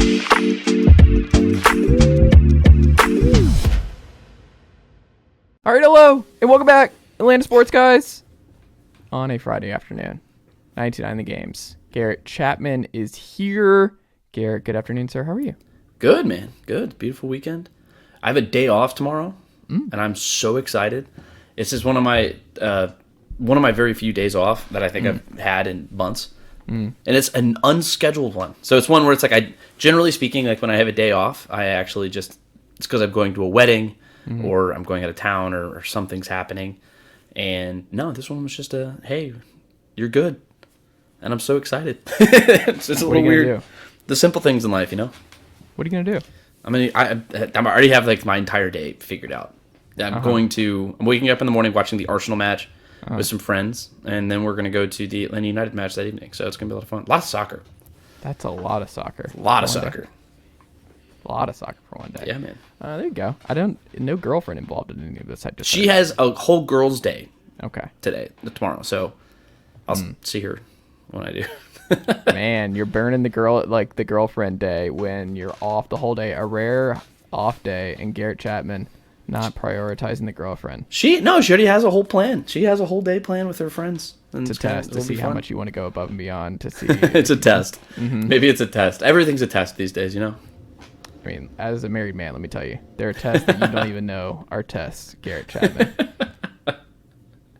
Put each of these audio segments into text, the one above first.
All right, hello, and welcome back, Atlanta Sports Guys, on a Friday afternoon, 99 The Games. Garrett Chapman is here. Garrett, good afternoon, sir. How are you? Good, man. Good. Beautiful weekend. I have a day off tomorrow, and I'm so excited. It's just one of my very few days off that I think I've had in months, and it's an unscheduled one. So it's one where it's like, I generally speaking, like when I have a day off, I actually just, it's because I'm going to a wedding or I'm going out of town or something's happening. And no, this one was just a, hey, you're good. And I'm so excited. It's just a little weird. Do? The simple things in life, you know? What are you going to do? I mean, I already have like my entire day figured out. I'm waking up in the morning watching the Arsenal match with some friends. And then we're going to go to the Atlanta United match that evening. So it's going to be a lot of fun. A lot of soccer. That's a lot of soccer. A lot of soccer. A lot of soccer for one day. Yeah, man. There you go. No girlfriend involved in any of this. She has a whole girls' day. Okay. Tomorrow. So I'll see her when I do. Man, you're burning the girlfriend day when you're off the whole day. A rare off day, and Garrett Chapman not prioritizing the girlfriend. She already has a whole plan. She has a whole day plan with her friends. And it's a test to see how much you want to go above and beyond to see. It's a test. Maybe it's a test. Everything's a test these days, you know? I mean, as a married man, let me tell you, there are tests that you don't even know are tests, Garrett Chapman.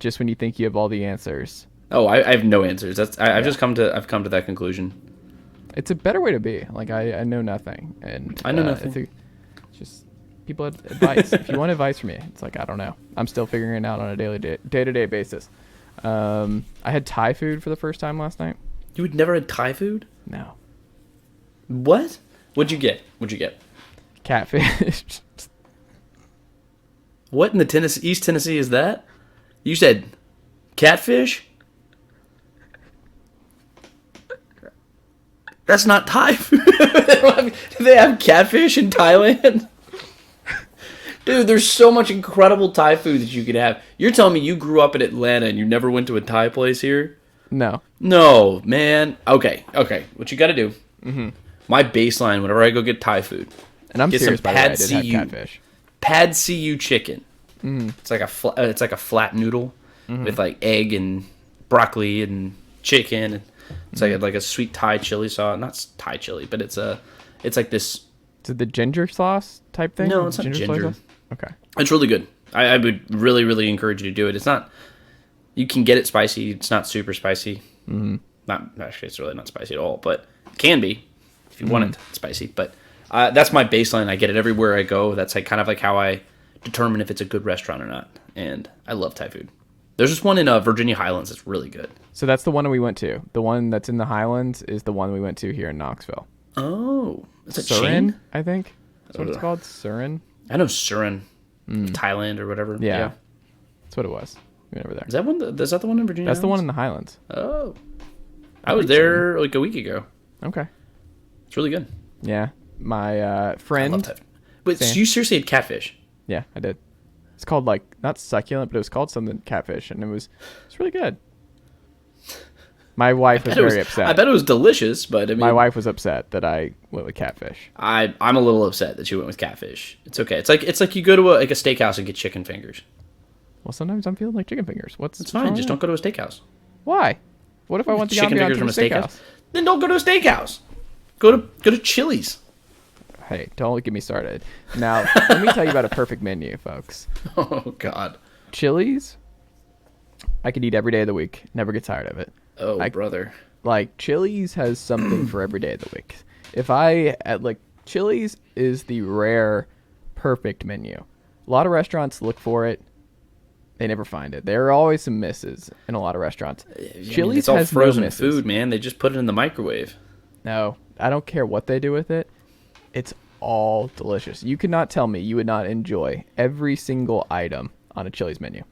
Just when you think you have all the answers. Oh, I have no answers. I've come to that conclusion. It's a better way to be. Like I know nothing, and I know nothing. It's just people have advice. If you want advice from me, it's like I don't know. I'm still figuring it out on a day-to-day basis. I had Thai food for the first time last night. You had never had Thai food? No. What? What'd you get? Catfish. What in the East Tennessee is that? You said catfish? That's not Thai food. Do they have catfish in Thailand? Dude, there's so much incredible Thai food that you could have. You're telling me you grew up in Atlanta and you never went to a Thai place here? No. No, man. Okay. What you got to do? My baseline whenever I go get Thai food. And I'm serious, by the way, I did have catfish. Pad See-Ew chicken. It's like a flat noodle with like egg and broccoli and chicken. And it's like a sweet Thai chili sauce. Not Thai chili, but it's like this. Is it the ginger sauce type thing? No, it's not ginger. Okay. It's really good. I would really, really encourage you to do it. It's not. You can get it spicy. It's not super spicy. Not actually. It's really not spicy at all, but it can be if you want it spicy. But that's my baseline. I get it everywhere I go. That's like kind of like how I determine if it's a good restaurant or not. And I love Thai food. There's this one in Virginia Highlands that's really good. So that's the one we went to. The one that's in the Highlands is the one we went to here in Knoxville. Oh, is it Surin, chain? I think that's what it's called. Surin. I know Surin, Thailand or whatever. Yeah, that's what it was. We went over there. Is that the one in Virginia? That's the one in the Highlands. Oh, I was there like a week ago. Okay, it's really good. Yeah, my friend. I love Thai food. Wait, so you seriously had catfish? Yeah, I did. It's called like not succulent, but it was called something catfish, and it's really good. My wife was very upset. I bet it was delicious, but I mean, my wife was upset that I went with catfish. I'm a little upset that you went with catfish. It's okay. It's like you go to a steakhouse and get chicken fingers. Well, sometimes I'm feeling like chicken fingers. It's fine. Just don't go to a steakhouse. Why? What if I want the chicken fingers from a steakhouse? Then don't go to a steakhouse. Go to Chili's. Hey, don't get me started. Now, let me tell you about a perfect menu, folks. Oh God. Chili's. I could eat every day of the week. Never get tired of it. Oh, brother. Like, Chili's has something for every day of the week. Chili's is the rare, perfect menu. A lot of restaurants look for it. They never find it. There are always some misses in a lot of restaurants. Chili's it's all has frozen no misses. food, man. They just put it in the microwave. No, I don't care what they do with it. It's all delicious. You could not tell me you would not enjoy every single item on a Chili's menu.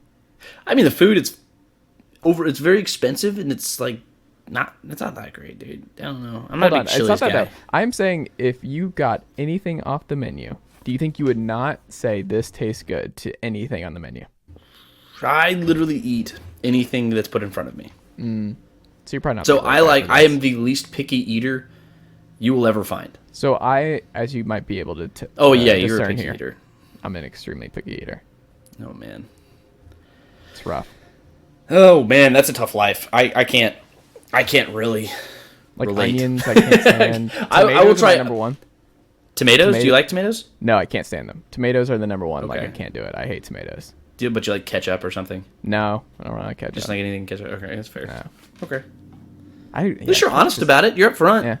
I mean, the food it's very expensive, and it's like it's not that great, dude. I don't know. I'm not a big Chili's guy. Bad. I'm saying if you got anything off the menu, do you think you would not say this tastes good to anything on the menu? I literally eat anything that's put in front of me. So you're probably not. So I am the least picky eater you will ever find. So as you might be able to Oh yeah, you're a discern picky here, eater. I'm an extremely picky eater. Oh man. It's rough. Oh man, that's a tough life. I can't really Like relate. onions, I can't stand. I will try number one. Tomatoes? Do you like tomatoes? No, I can't stand them. Tomatoes are the number one. Like Okay. I can't do it. I hate tomatoes. But you like ketchup or something? No, I don't like ketchup. Just like anything ketchup. Okay, that's fair. No. Okay. At At least you're honest about it. You're up front. Yeah.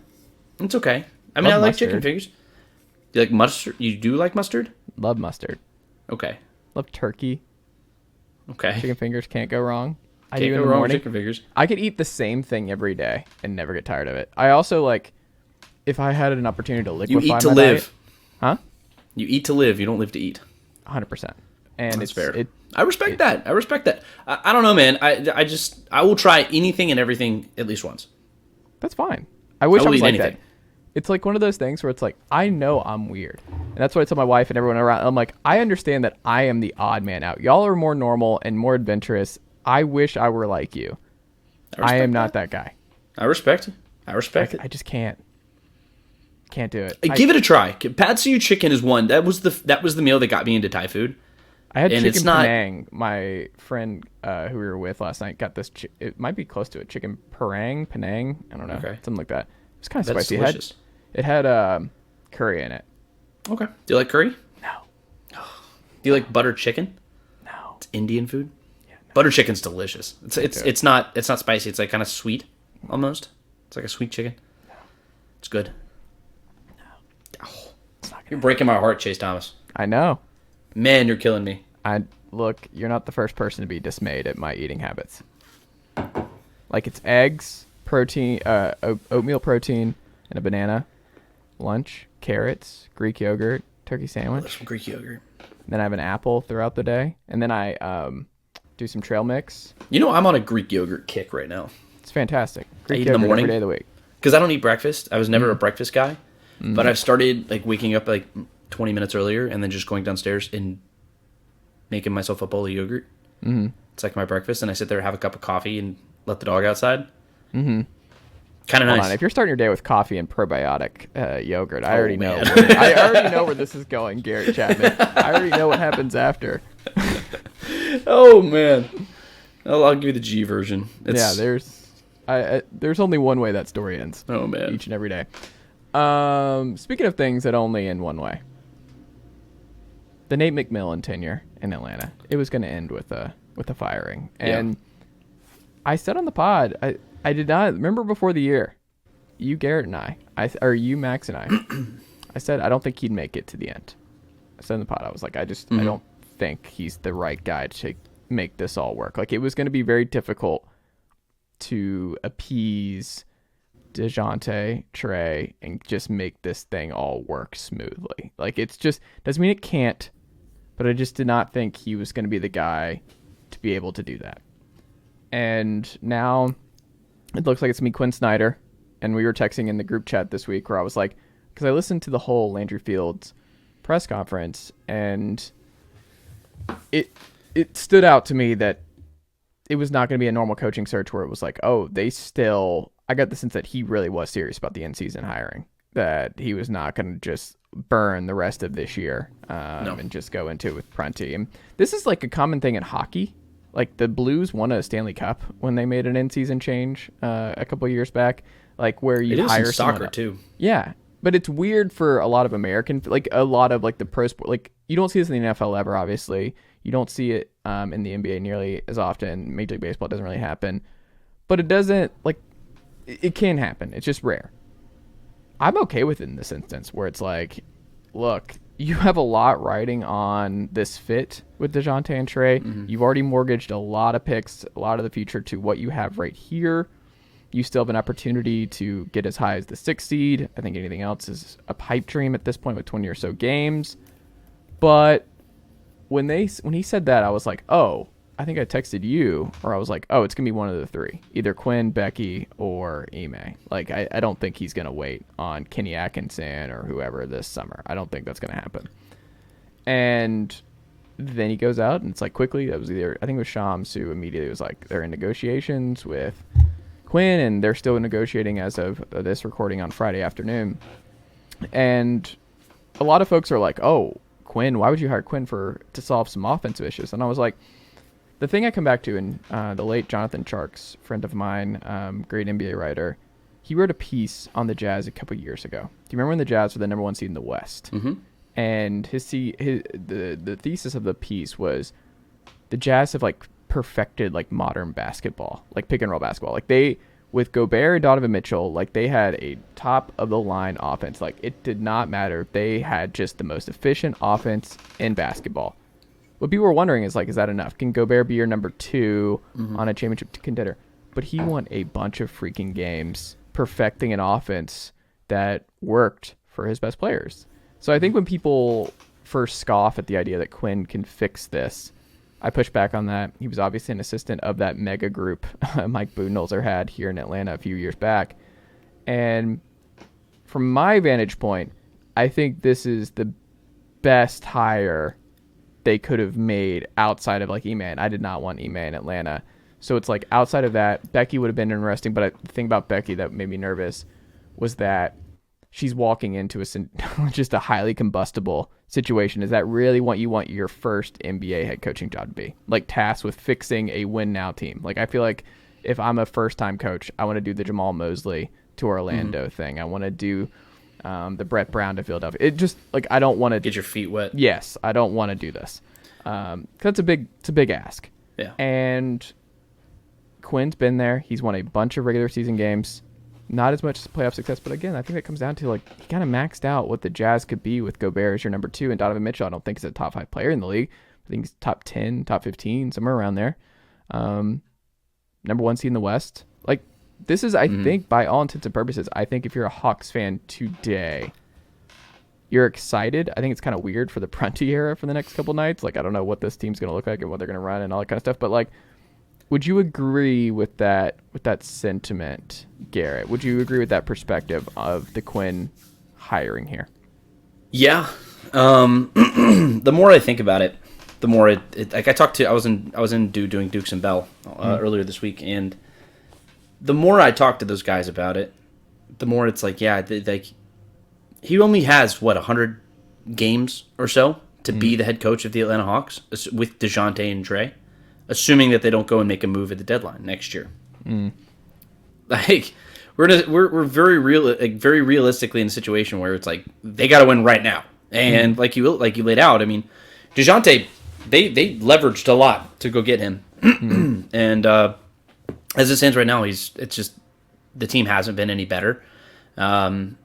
It's okay. I mean, Love I like mustard. chicken fingers. Do you like mustard? You do like mustard? Love mustard. Okay. Love turkey. Okay. Chicken fingers can't go wrong. I Can't do in go the wrong with morning. chicken fingers. I could eat the same thing every day and never get tired of it. I also like, if I had an opportunity to You liquefy eat to my live. diet, huh? You eat to live. You don't live to eat. 100%. And That's it's fair. I respect that. I respect that. I don't know, man. I will try anything and everything at least once. That's fine. I wish I I, will was eat like anything. that. It's like one of those things where it's like, I know I'm weird. And that's what I tell my wife and everyone around. I'm like, I understand that I am the odd man out. Y'all are more normal and more adventurous. I wish I were like you. I am not that guy. I respect it. I respect it. I just can't. Can't do it. Give it a try. Patsu chicken is one. That was the meal that got me into Thai food. I had and chicken it's not- Penang. My friend who we were with last night got this. It might be close to it. Chicken Penang. I don't know. Okay. Something like that. It's kind of That's spicy. delicious. It had curry in it. Okay. Do you like curry? No. Do you like butter chicken? No. It's Indian food. Yeah, no. Butter chicken's delicious. It's not spicy. It's like kind of sweet almost. It's like a sweet chicken. It's good. It's not You're gonna. breaking my heart, Chase Thomas. I know. Man, you're killing me. Look. You're not the first person to be dismayed at my eating habits. Like it's eggs, protein, oatmeal protein, and a banana. Lunch, carrots, Greek yogurt, turkey sandwich. There's some Greek yogurt. Then I have an apple throughout the day, and then I do some trail mix. You know, I'm on a Greek yogurt kick right now. It's fantastic. I eat Greek in the yogurt morning. every day of the week. Because I don't eat breakfast. I was never a breakfast guy. But I've started like waking up like 20 minutes earlier and then just going downstairs and making myself a bowl of yogurt. Mm-hmm. It's like my breakfast. And I sit there, have a cup of coffee, and let the dog outside. Mm-hmm. Kind of Hold nice. on, if you're starting your day with coffee and probiotic yogurt, I already know. man. I already know where this is going, Garrett Chapman. I already know what happens after. Oh, man. I'll give you the G version. Yeah, there's only one way that story ends. Oh, man. Each and every day. Speaking of things that only end one way, the Nate McMillan tenure in Atlanta, it was going to end with a firing, and I said on the pod, I did not remember before the year, you Garrett and I or you Max and I said I don't think he'd make it to the end. I said in the pod, I was like, I don't think he's the right guy to make this all work. Like it was going to be very difficult to appease DeJounte, Trey, and just make this thing all work smoothly. Like it's just doesn't mean it can't, but I just did not think he was going to be the guy to be able to do that. And now it looks like it's me, Quinn Snyder, and we were texting in the group chat this week where I was like, because I listened to the whole Landry Fields press conference, and it stood out to me that it was not going to be a normal coaching search where it was like, oh, I got the sense that he really was serious about the in-season hiring, that he was not going to just burn the rest of this year and just go into it with Prunty. And this is like a common thing in hockey. Like the Blues won a Stanley Cup when they made an in-season change a couple of years back, like where you hire in someone soccer up. too. Yeah, but it's weird for a lot of American, like a lot of like the pro sport. Like you don't see this in the NFL ever, obviously. You don't see it in the NBA nearly as often. Major League Baseball doesn't really happen, but it doesn't like it can happen. It's just rare. I'm okay with it in this instance where it's like, look, you have a lot riding on this fit with DeJounte and Trey. Mm-hmm. You've already mortgaged a lot of picks, a lot of the future to what you have right here. You still have an opportunity to get as high as the 6th seed. I think anything else is a pipe dream at this point with 20 or so games. But when he said that, I was like, oh, I think I texted you, or I was like, oh, it's going to be one of the three. Either Quinn, Becky, or Ime. Like, I don't think he's going to wait on Kenny Atkinson or whoever this summer. I don't think that's going to happen. And then he goes out, and it's like quickly, that was either, I think it was Shams who immediately was like, they're in negotiations with Quinn, and they're still negotiating as of this recording on Friday afternoon. And a lot of folks are like, "Oh, Quinn, why would you hire Quinn to solve some offensive issues?" And I was like, the thing I come back to, and the late Jonathan Sharks, friend of mine, great NBA writer, he wrote a piece on the Jazz a couple years ago. Do you remember when the Jazz were the number 1 seed in the West? Mm-hmm. And the thesis of the piece was the Jazz have like perfected like modern basketball, like pick and roll basketball. Like they, with Gobert and Donovan Mitchell, like they had a top of the line offense. Like it did not matter. They had just the most efficient offense in basketball. What people were wondering is like, is that enough? Can Gobert be your number 2 on a championship contender? But he won a bunch of freaking games perfecting an offense that worked for his best players. So I think when people first scoff at the idea that Quinn can fix this, I push back on that. He was obviously an assistant of that mega group Mike Budenholzer had here in Atlanta a few years back. And from my vantage point, I think this is the best hire they could have made outside of like Ime. I did not want Ime in Atlanta. So it's like outside of that, Becky would have been interesting. But the thing about Becky that made me nervous was that she's walking into just a highly combustible situation. Is that really what you want your first NBA head coaching job to be? Like tasked with fixing a win now team. Like I feel like if I'm a first time coach, I want to do the Jamal Mosley to Orlando thing. I want to do the Brett Brown to Philadelphia. It just like I don't want to get your feet wet. Yes, I don't want to do this. 'Cause it's a big ask. Yeah. And Quinn's been there. He's won a bunch of regular season games. Not as much playoff success, but again, I think it comes down to like he kind of maxed out what the Jazz could be with Gobert as your number 2, and Donovan Mitchell I don't think is a top 5 player in the league. I think he's top 10, top 15, somewhere around there. Number 1 seed in the West. Like this is, I think, by all intents and purposes, I think if you're a Hawks fan today, you're excited. I think it's kind of weird for the Prunty era for the next couple nights. Like I don't know what this team's gonna look like and what they're gonna run and all that kind of stuff, but like. Would you agree with that sentiment, Garrett? Would you agree with that perspective of the Quinn hiring here? Yeah. The more I think about it, the more it like I was in doing Dukes and Bell earlier this week, and the more I talk to those guys about it, the more it's like, yeah, like he only has 100 games or so to be the head coach of the Atlanta Hawks with DeJounte and Dre. Assuming that they don't go and make a move at the deadline next year, like we're very realistically in a situation where it's like they got to win right now, and like you laid out. I mean, DeJounte, they leveraged a lot to go get him, and as it stands right now, it's just the team hasn't been any better. And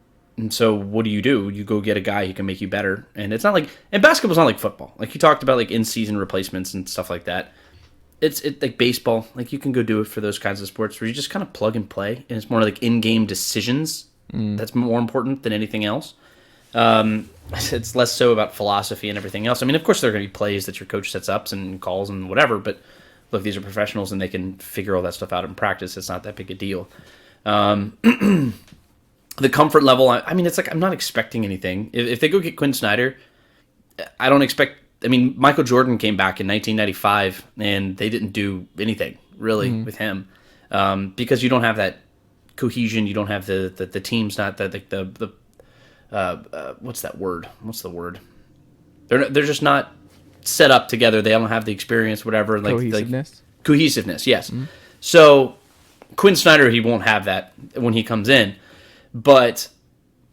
so what do? You go get a guy who can make you better, and it's not like basketball's not like football. Like you talked about, like in season replacements and stuff like that. It's like baseball. Like you can go do it for those kinds of sports where you just kind of plug and play, and it's more like in-game decisions. That's more important than anything else. It's less so about philosophy and everything else. I mean, of course, there are going to be plays that your coach sets up and calls and whatever, but look, these are professionals and they can figure all that stuff out in practice. It's not that big a deal. The comfort level, I mean, it's like I'm not expecting anything. If they go get Quinn Snyder, I don't expect. I mean, Michael Jordan came back in 1995, and they didn't do anything really with him because you don't have that cohesion. You don't have the team's not that like the what's that word? What's the word? They're just not set up together. They don't have the experience, whatever. Cohesiveness. Cohesiveness, yes. So Quinn Snyder, he won't have that when he comes in, but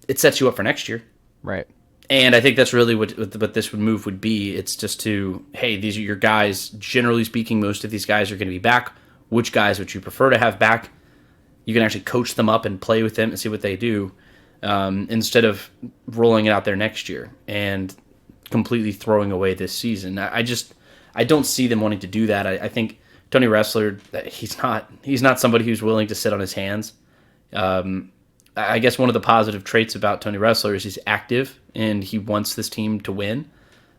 it sets you up for next year, right? And I think that's really what this move would be. It's just to, hey, these are your guys. Generally speaking, most of these guys are going to be back. Which guys would you prefer to have back? You can actually coach them up and play with them and see what they do instead of rolling it out there next year and completely throwing away this season. I don't see them wanting to do that. I think Tony Ressler, he's not somebody who's willing to sit on his hands. I guess one of the positive traits about Tony Ressler is he's active and he wants this team to win.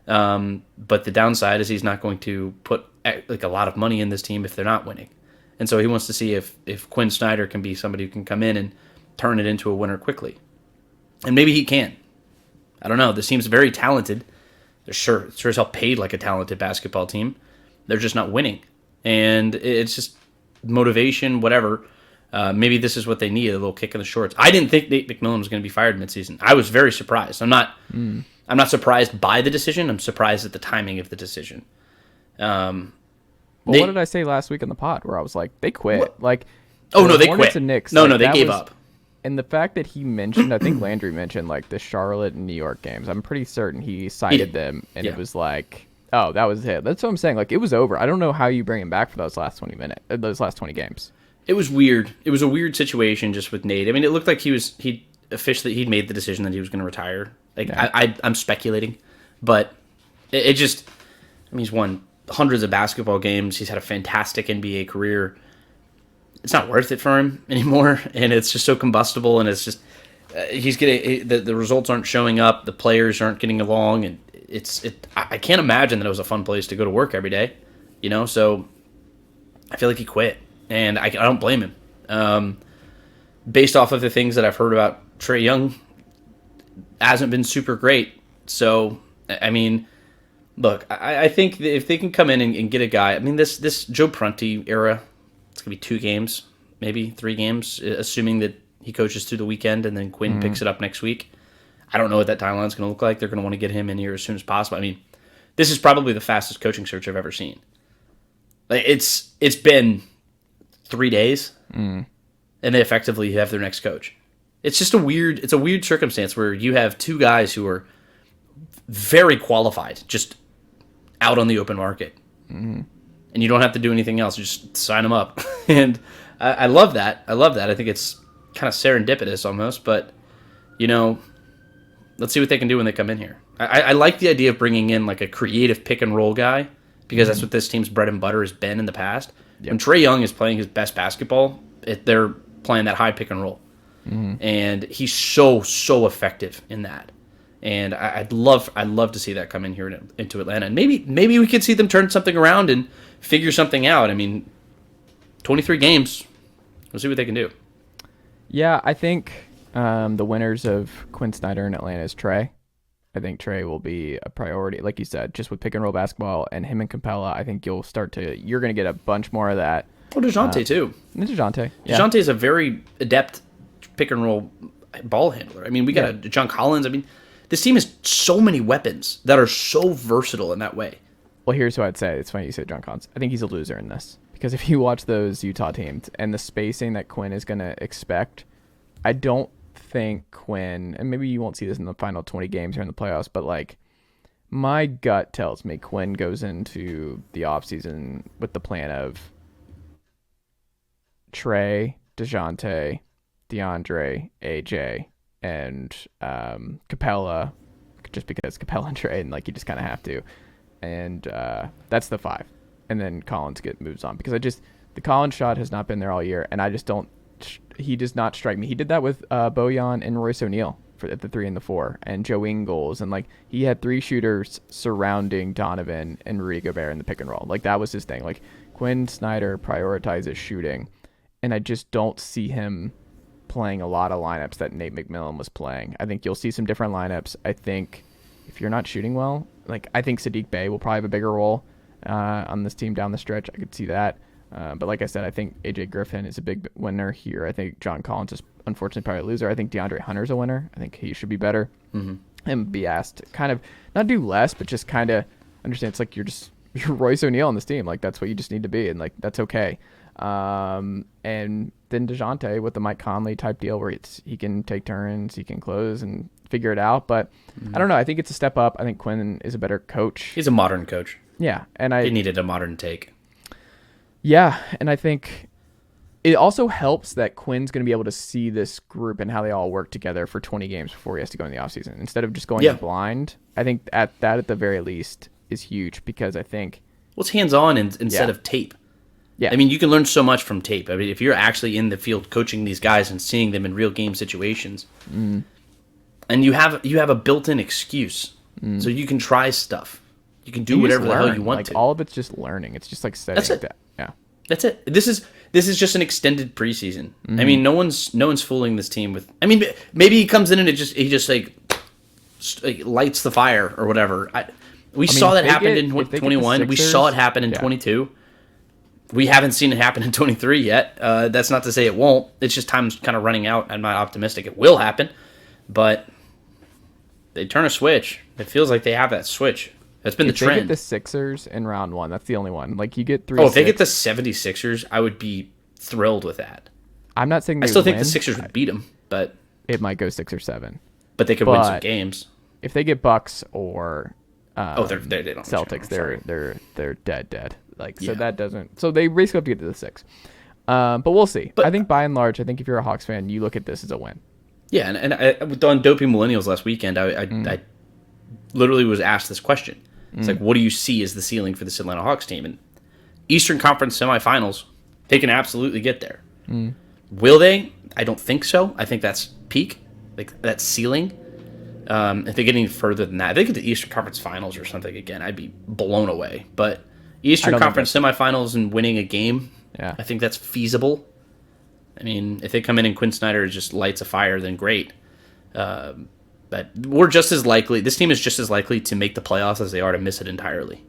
But the downside is he's not going to put like a lot of money in this team if they're not winning. And so he wants to see if Quinn Snyder can be somebody who can come in and turn it into a winner quickly. And maybe he can. I don't know. This team's very talented. They're sure as hell paid like a talented basketball team. They're just not winning. And it's just motivation, whatever. Maybe this is what they need, a little kick in the shorts. I didn't think Nate McMillan was going to be fired midseason. I was very surprised. I'm not surprised by the decision. I'm surprised at the timing of the decision. Well, what did I say last week in the pod where I was like, they quit? What? Like, they Hornets quit. And Knicks, no, they gave up. And the fact that he mentioned, I think Landry mentioned, like, the Charlotte and New York games, I'm pretty certain he cited them, and it was like, oh, that was it. That's what I'm saying. Like, it was over. I don't know how you bring him back for those last 20 games. It was weird. It was a weird situation just with Nate. I mean, it looked like he'd made the decision that he was going to retire. Like, I'm speculating, but it just, I mean, he's won hundreds of basketball games. He's had a fantastic NBA career. It's not worth it for him anymore, and it's just so combustible, and it's just he's getting the results aren't showing up, the players aren't getting along, and I can't imagine that it was a fun place to go to work every day, So I feel like he quit, and I don't blame him. Based off of the things that I've heard about Trae Young, hasn't been super great. So I mean, look, I think that if they can come in and get a guy, I mean, this Joe Prunty era. It's going to be 2 games, maybe 3 games, assuming that he coaches through the weekend and then Quinn picks it up next week. I don't know what that timeline is going to look like. They're going to want to get him in here as soon as possible. I mean, this is probably the fastest coaching search I've ever seen. Like, it's been 3 days, and they effectively have their next coach. It's just a weird circumstance where you have 2 guys who are very qualified, just out on the open market. Mm-hmm. And you don't have to do anything else. You just sign them up. And I love that. I think it's kind of serendipitous almost. But, let's see what they can do when they come in here. I like the idea of bringing in like a creative pick and roll guy because that's what this team's bread and butter has been in the past. Yep. When Trae Young is playing his best basketball, they're playing that high pick and roll. Mm-hmm. And he's so effective in that. And I'd love to see that come in here into Atlanta. And maybe we could see them turn something around and figure something out. I mean, 23 games. We'll see what they can do. Yeah, I think the winners of Quinn Snyder in Atlanta is Trae. I think Trae will be a priority, like you said, just with pick and roll basketball and him and Capella. I think you're going to get a bunch more of that. Oh, DeJounte too. DeJounte. Yeah. DeJounte is a very adept pick and roll ball handler. I mean, we got a John Collins. I mean, this team has so many weapons that are so versatile in that way. Well, here's what I'd say. It's funny you say John Collins. I think he's a loser in this. Because if you watch those Utah teams and the spacing that Quinn is going to expect, I don't think Quinn, and maybe you won't see this in the final 20 games here in the playoffs, but like my gut tells me Quinn goes into the offseason with the plan of Trae, DeJounte, DeAndre, AJ, and Capella, just because Capella and Trae, and like you just kind of have to. And that's the 5. And then Collins moves on. Because the Collins shot has not been there all year, and I just don't, he does not strike me. He did that with Bojan and Royce O'Neal at the 3 and the 4, and Joe Ingles, and like he had 3 shooters surrounding Donovan and Rudy Gobert in the pick and roll. Like that was his thing. Like Quinn Snyder prioritizes shooting, and I just don't see him playing a lot of lineups that Nate McMillan was playing. I think you'll see some different lineups. I think if you're not shooting well, like I think Sadiq Bey will probably have a bigger role on this team down the stretch. I could see that. But like I said, I think AJ Griffin is a big winner here. I think John Collins is unfortunately probably a loser. I think DeAndre Hunter's a winner. I think he should be better. Mm-hmm. And be asked to kind of not do less, but just kind of understand it's like you're Royce O'Neal on this team. Like that's what you just need to be, and like that's okay. And then DeJounte with the Mike Conley type deal where he can take turns, he can close and figure it out. But I don't know. I think it's a step up. I think Quinn is a better coach. He's a modern coach. Yeah, and he needed a modern take. Yeah, and I think it also helps that Quinn's going to be able to see this group and how they all work together for 20 games before he has to go in the offseason. Instead of just going blind, I think at the very least is huge because I think... Well, it's hands-on instead of tape. Yeah. I mean, you can learn so much from tape. I mean, if you're actually in the field coaching these guys and seeing them in real game situations, and you have a built-in excuse, so you can try stuff. You can do whatever the hell you want to. All of it's just learning. It's just like setting. That's it. That. Yeah. That's it. This is just an extended preseason. Mm-hmm. I mean, no one's fooling this team with. I mean, maybe he comes in and he just like lights the fire or whatever. We saw that happen in 21. We saw it happen in 22. we haven't seen it happen in 23 yet. That's not to say it won't. It's just time's kind of running out. I'm not optimistic it will happen, but they turn a switch. It feels like they have that switch. That's been the trend. If they get the Sixers in round 1, that's the only one. Like, you get 3. Oh, if they get the 76ers, I would be thrilled with that. I'm not saying I still think the Sixers would beat them, but it might go 6 or 7. But they could win some games. If they get Bucks or they don't Celtics, they're dead. Like, so that doesn't. So they basically have to get to the 6. But we'll see. But I think by and large, I think if you're a Hawks fan, you look at this as a win. Yeah, and I, on Dopey Millennials last weekend, I literally was asked this question. It's like, what do you see as the ceiling for this Atlanta Hawks team? And Eastern Conference semifinals, they can absolutely get there. Will they? I don't think so. I think that's peak, like that's ceiling. If they get any further than that, if they get the Eastern Conference Finals or something again, I'd be blown away. But Eastern Conference semifinals and winning a game, I think that's feasible. I mean, if they come in and Quinn Snyder just lights a fire, then great. But we're just as likely. This team is just as likely to make the playoffs as they are to miss it entirely.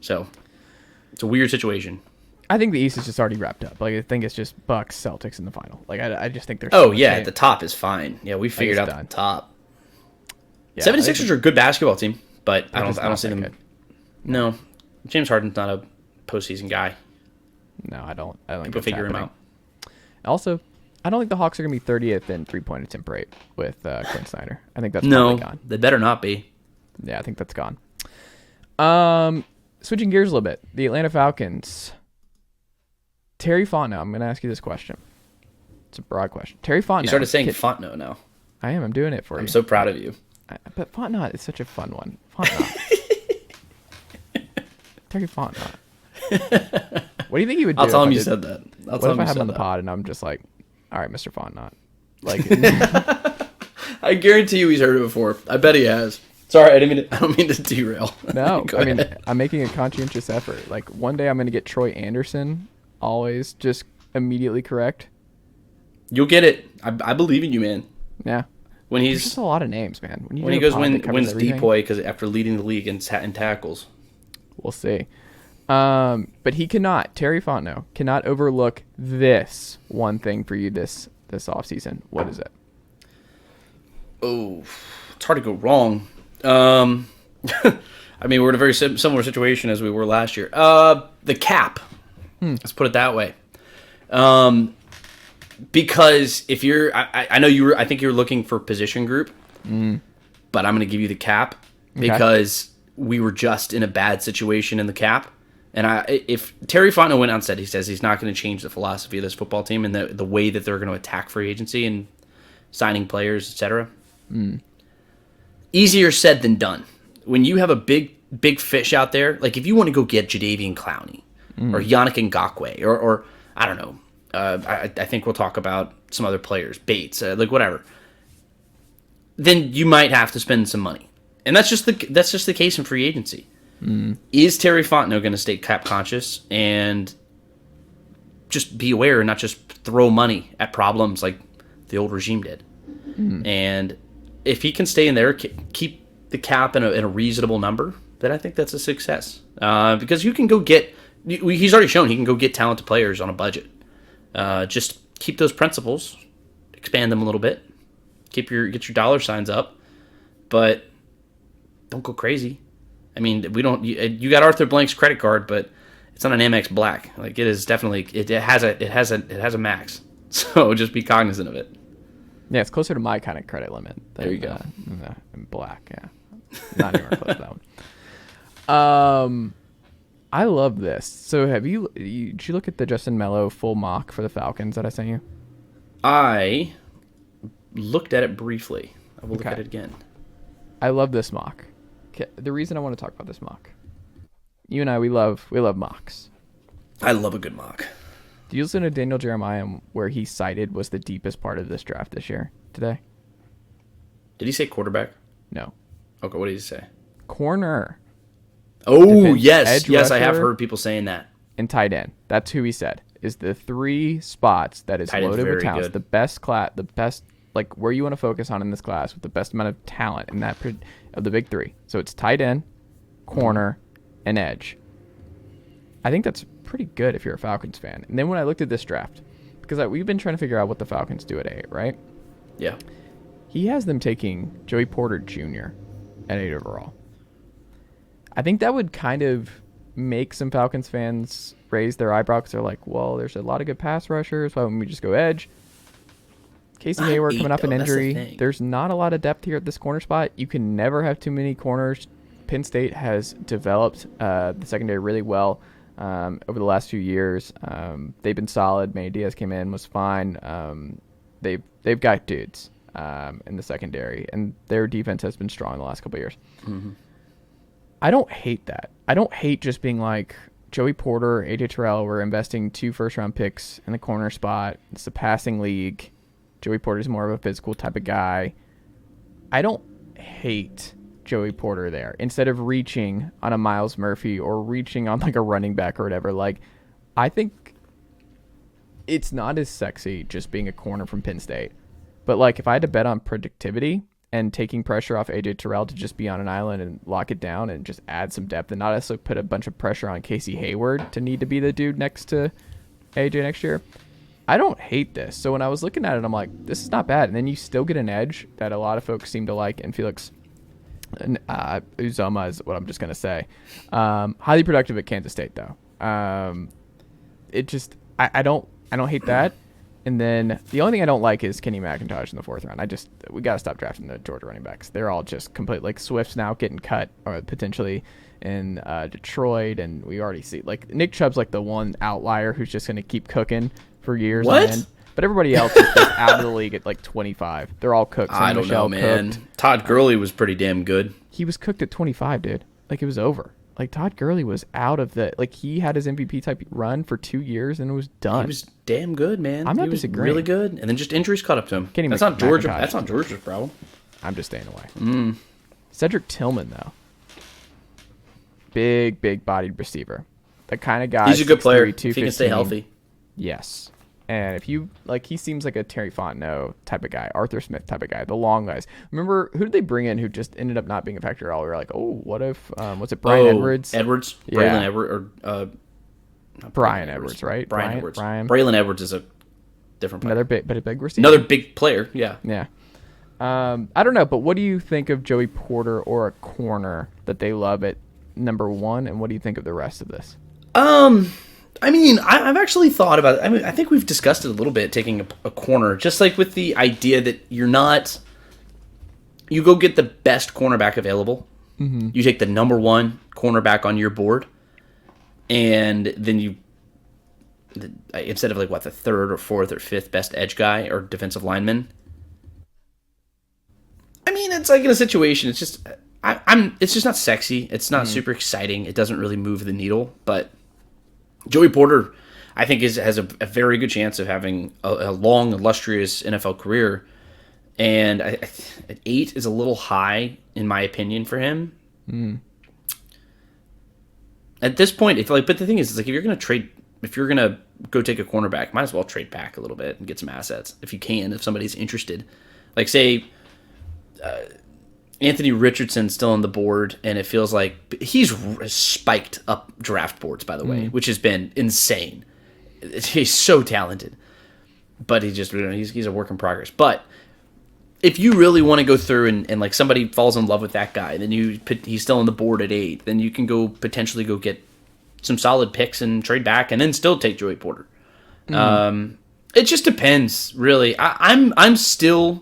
So it's a weird situation. I think the East is just already wrapped up. Like, I think it's just Bucks, Celtics in the final. Like, I just think they're. Oh yeah, the top is fine. Yeah, we figured out the top. Yeah, 76ers are a good basketball team, but I don't see them. Good. No, James Harden's not a postseason guy. No, I don't think people figure him out. Also, I don't think the Hawks are going to be 30th in three-point attempt rate with Quinn Snyder. I think that's probably gone. They better not be. Yeah, I think that's gone. Switching gears a little bit, the Atlanta Falcons. Terry Fontenot, I'm going to ask you this question. It's a broad question. Terry Fontenot. You started saying Fontenot now. I am. I'm doing it for you. I'm so proud of you. But Fontenot is such a fun one. Fontenot. Terry Fontenot. What do you think he would do? I'll tell him you said that. What if I have him on the pod and I'm just like, all right, Mr. Fontenot. Like, I guarantee you he's heard it before. I bet he has. Sorry, I don't mean to derail. No, I mean, I'm making a conscientious effort. Like, one day I'm going to get Troy Anderson always just immediately correct. You'll get it. I believe in you, man. Yeah. When There's just a lot of names, man. When he goes wins Depoy because after leading the league in tackles. We'll see. But he cannot. Terry Fontenot cannot overlook this one thing for you this offseason. What is it? Oh, it's hard to go wrong. I mean, we're in a very similar situation as we were last year. The cap. Let's put it that way. Because if you're, I know you were, I think you're looking for position group, but I'm going to give you the cap because we were just in a bad situation in the cap. And if Terry Fontenot went out and said, he says he's not going to change the philosophy of this football team and the way that they're going to attack free agency and signing players, etc. Easier said than done. When you have a big fish out there, like if you want to go get Jadeveon Clowney or Yannick Ngakoue or I don't know, I think we'll talk about some other players, Bates, like whatever. Then you might have to spend some money, and that's just the case in free agency. Is Terry Fontenot going to stay cap conscious and just be aware and not just throw money at problems like the old regime did? And if he can stay in there, keep the cap in a reasonable number, then I think that's a success. Because you can go get, he's already shown he can go get talented players on a budget. Just keep those principles, expand them a little bit, get your dollar signs up, but don't go crazy. I mean, we don't. You got Arthur Blank's credit card, but it's not an Amex Black. Like it is definitely it has a max. So just be cognizant of it. Yeah, it's closer to my kind of credit limit. There you go. In Black, yeah, not anywhere close to that one. I love this. So did you look at the Justin Mello full mock for the Falcons that I sent you? I looked at it briefly. I will look at it again. I love this mock. The reason I want to talk about this mock, you and I, we love mocks. I love a good mock. Do you listen to Daniel Jeremiah where he cited was the deepest part of this draft this year today? Did he say quarterback? No. Okay, what did he say? Corner. Oh, yes. Yes, I have heard people saying that. And tight end. That's who he said is the 3 spots that is loaded with talent. The best class, the best, like where you want to focus on in this class with the best amount of talent in that of the big 3. So it's tight end, corner, and edge. I think that's pretty good if you're a Falcons fan. And then when I looked at this draft, because we've been trying to figure out what the Falcons do at 8, right? Yeah. He has them taking Joey Porter Jr. at 8 overall. I think that would kind of make some Falcons fans raise their eyebrow because they're like, well, there's a lot of good pass rushers. Why wouldn't we just go edge? Casey Hayward coming off an injury. There's not a lot of depth here at this corner spot. You can never have too many corners. Penn State has developed the secondary really well over the last few years. They've been solid. Manny Diaz came in, was fine. They've got dudes in the secondary, and their defense has been strong the last couple of years. Mm-hmm. I don't hate that. I don't hate just being like, Joey Porter, AJ Terrell, we're investing 2 first-round picks in the corner spot. It's a passing league. Joey Porter's more of a physical type of guy. I don't hate Joey Porter there. Instead of reaching on a Miles Murphy or reaching on like a running back or whatever, like, I think it's not as sexy just being a corner from Penn State. But like, if I had to bet on productivity and taking pressure off AJ Terrell to just be on an island and lock it down and just add some depth and not also put a bunch of pressure on Casey Hayward to need to be the dude next to AJ next year, I don't hate this. So when I was looking at it, I'm like, this is not bad. And then you still get an edge that a lot of folks seem to like, and Felix Uzoma is what I'm just going to say. Highly productive at Kansas State, though. It just, I don't hate that. And then the only thing I don't like is Kenny McIntosh in the 4th round. We got to stop drafting the Georgia running backs. They're all just complete, like Swift's now getting cut or potentially in Detroit. And we already see, like, Nick Chubb's like the one outlier who's just going to keep cooking for years. What? On end. But everybody else is just out of the league at like 25. They're all cooked. I don't know, man. Cooked. Todd Gurley was pretty damn good. He was cooked at 25, dude. Like, it was over. Like, Todd Gurley was out of the... Like, he had his MVP type run for 2 years, and it was done. He was damn good, man. I'm not he was disagreeing. Really good, and then just injuries caught up to him. Kenny That's not Georgia. McIntosh. That's not Georgia's problem. I'm just staying away. Cedric Tillman, though. Big bodied receiver. The kind of guy... He's a good player. 215. If he can stay healthy. Yes. And if you... Like, he seems like a Terry Fontenot type of guy. Arthur Smith type of guy. The long guys. Remember, who did they bring in who just ended up not being a factor at all? We were like, oh, what if... was it Brian Edwards? Edwards? Yeah. Braylon Edwards? Or, Brian Edwards, right? Brian Edwards. Brian. Braylon Edwards is a different player. But a big receiver. Another big player, yeah. Yeah. I don't know, but what do you think of Joey Porter or a corner that they love at number 1, and what do you think of the rest of this? I mean, I've actually thought about it. I mean, I think we've discussed it a little bit, taking a corner, just like with the idea that you go get the best cornerback available. Mm-hmm. You take the number 1 cornerback on your board, and then instead of like the 3rd or 4th or 5th best edge guy or defensive lineman. I mean, it's like in a situation, it's just it's just not sexy. It's not super exciting. It doesn't really move the needle, but Joey Porter, I think, has a very good chance of having a long, illustrious NFL career. And at 8 is a little high, in my opinion, for him. At this point, but the thing is, like, if you're gonna go take a cornerback, might as well trade back a little bit and get some assets if you can, if somebody's interested. Like, say, Anthony Richardson's still on the board, and it feels like he's spiked up draft boards, by the way, which has been insane. He's so talented, but he's a work in progress. But if you really want to go through and like somebody falls in love with that guy, then he's still on the board at 8, then you can potentially go get some solid picks and trade back, and then still take Joey Porter. It just depends, really. I'm still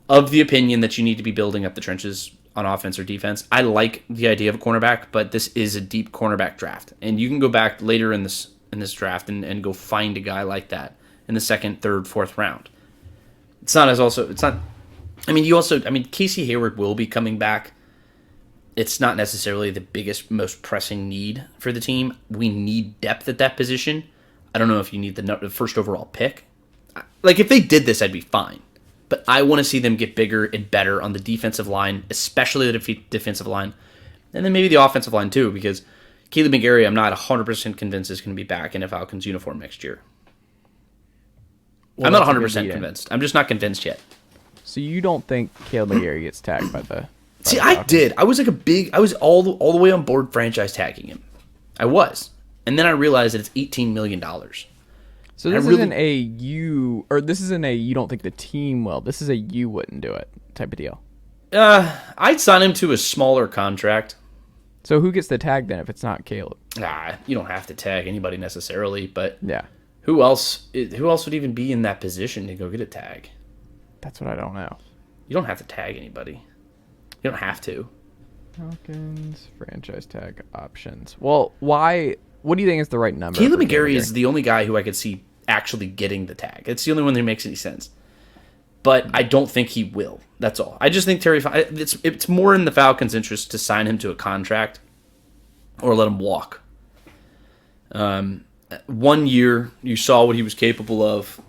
of the opinion that you need to be building up the trenches on offense or defense. I like the idea of a cornerback, but this is a deep cornerback draft, and you can go back later in this draft and go find a guy like that in the 2nd, 3rd, 4th round. Casey Hayward will be coming back. It's not necessarily the biggest, most pressing need for the team. We need depth at that position. I don't know if you need the 1st overall pick. Like, if they did this, I'd be fine. But I want to see them get bigger and better on the defensive line, especially the defensive line. And then maybe the offensive line too, because Kaleb McGary, I'm not 100% convinced is going to be back in a Falcons uniform next year. Well, I'm not 100% convinced. I'm just not convinced yet. So you don't think Kaleb McGary gets tagged by the... See, I did. I was all the way on board franchise tagging him. I was. And then I realized that it's $18 million. So this isn't a you don't think the team will. This is a you wouldn't do it type of deal. I'd sign him to a smaller contract. So who gets the tag then if it's not Kaleb? You don't have to tag anybody necessarily, but yeah, who else would even be in that position to go get a tag? That's what I don't know. You don't have to tag anybody. You don't have to. Falcons franchise tag options. Well, why? What do you think is the right number? Kaleb McGary is the only guy who I could see actually getting the tag. It's the only one that makes any sense. But I don't think he will. That's all. I just think it's more in the Falcons' interest to sign him to a contract or let him walk. 1 year, you saw what he was capable of.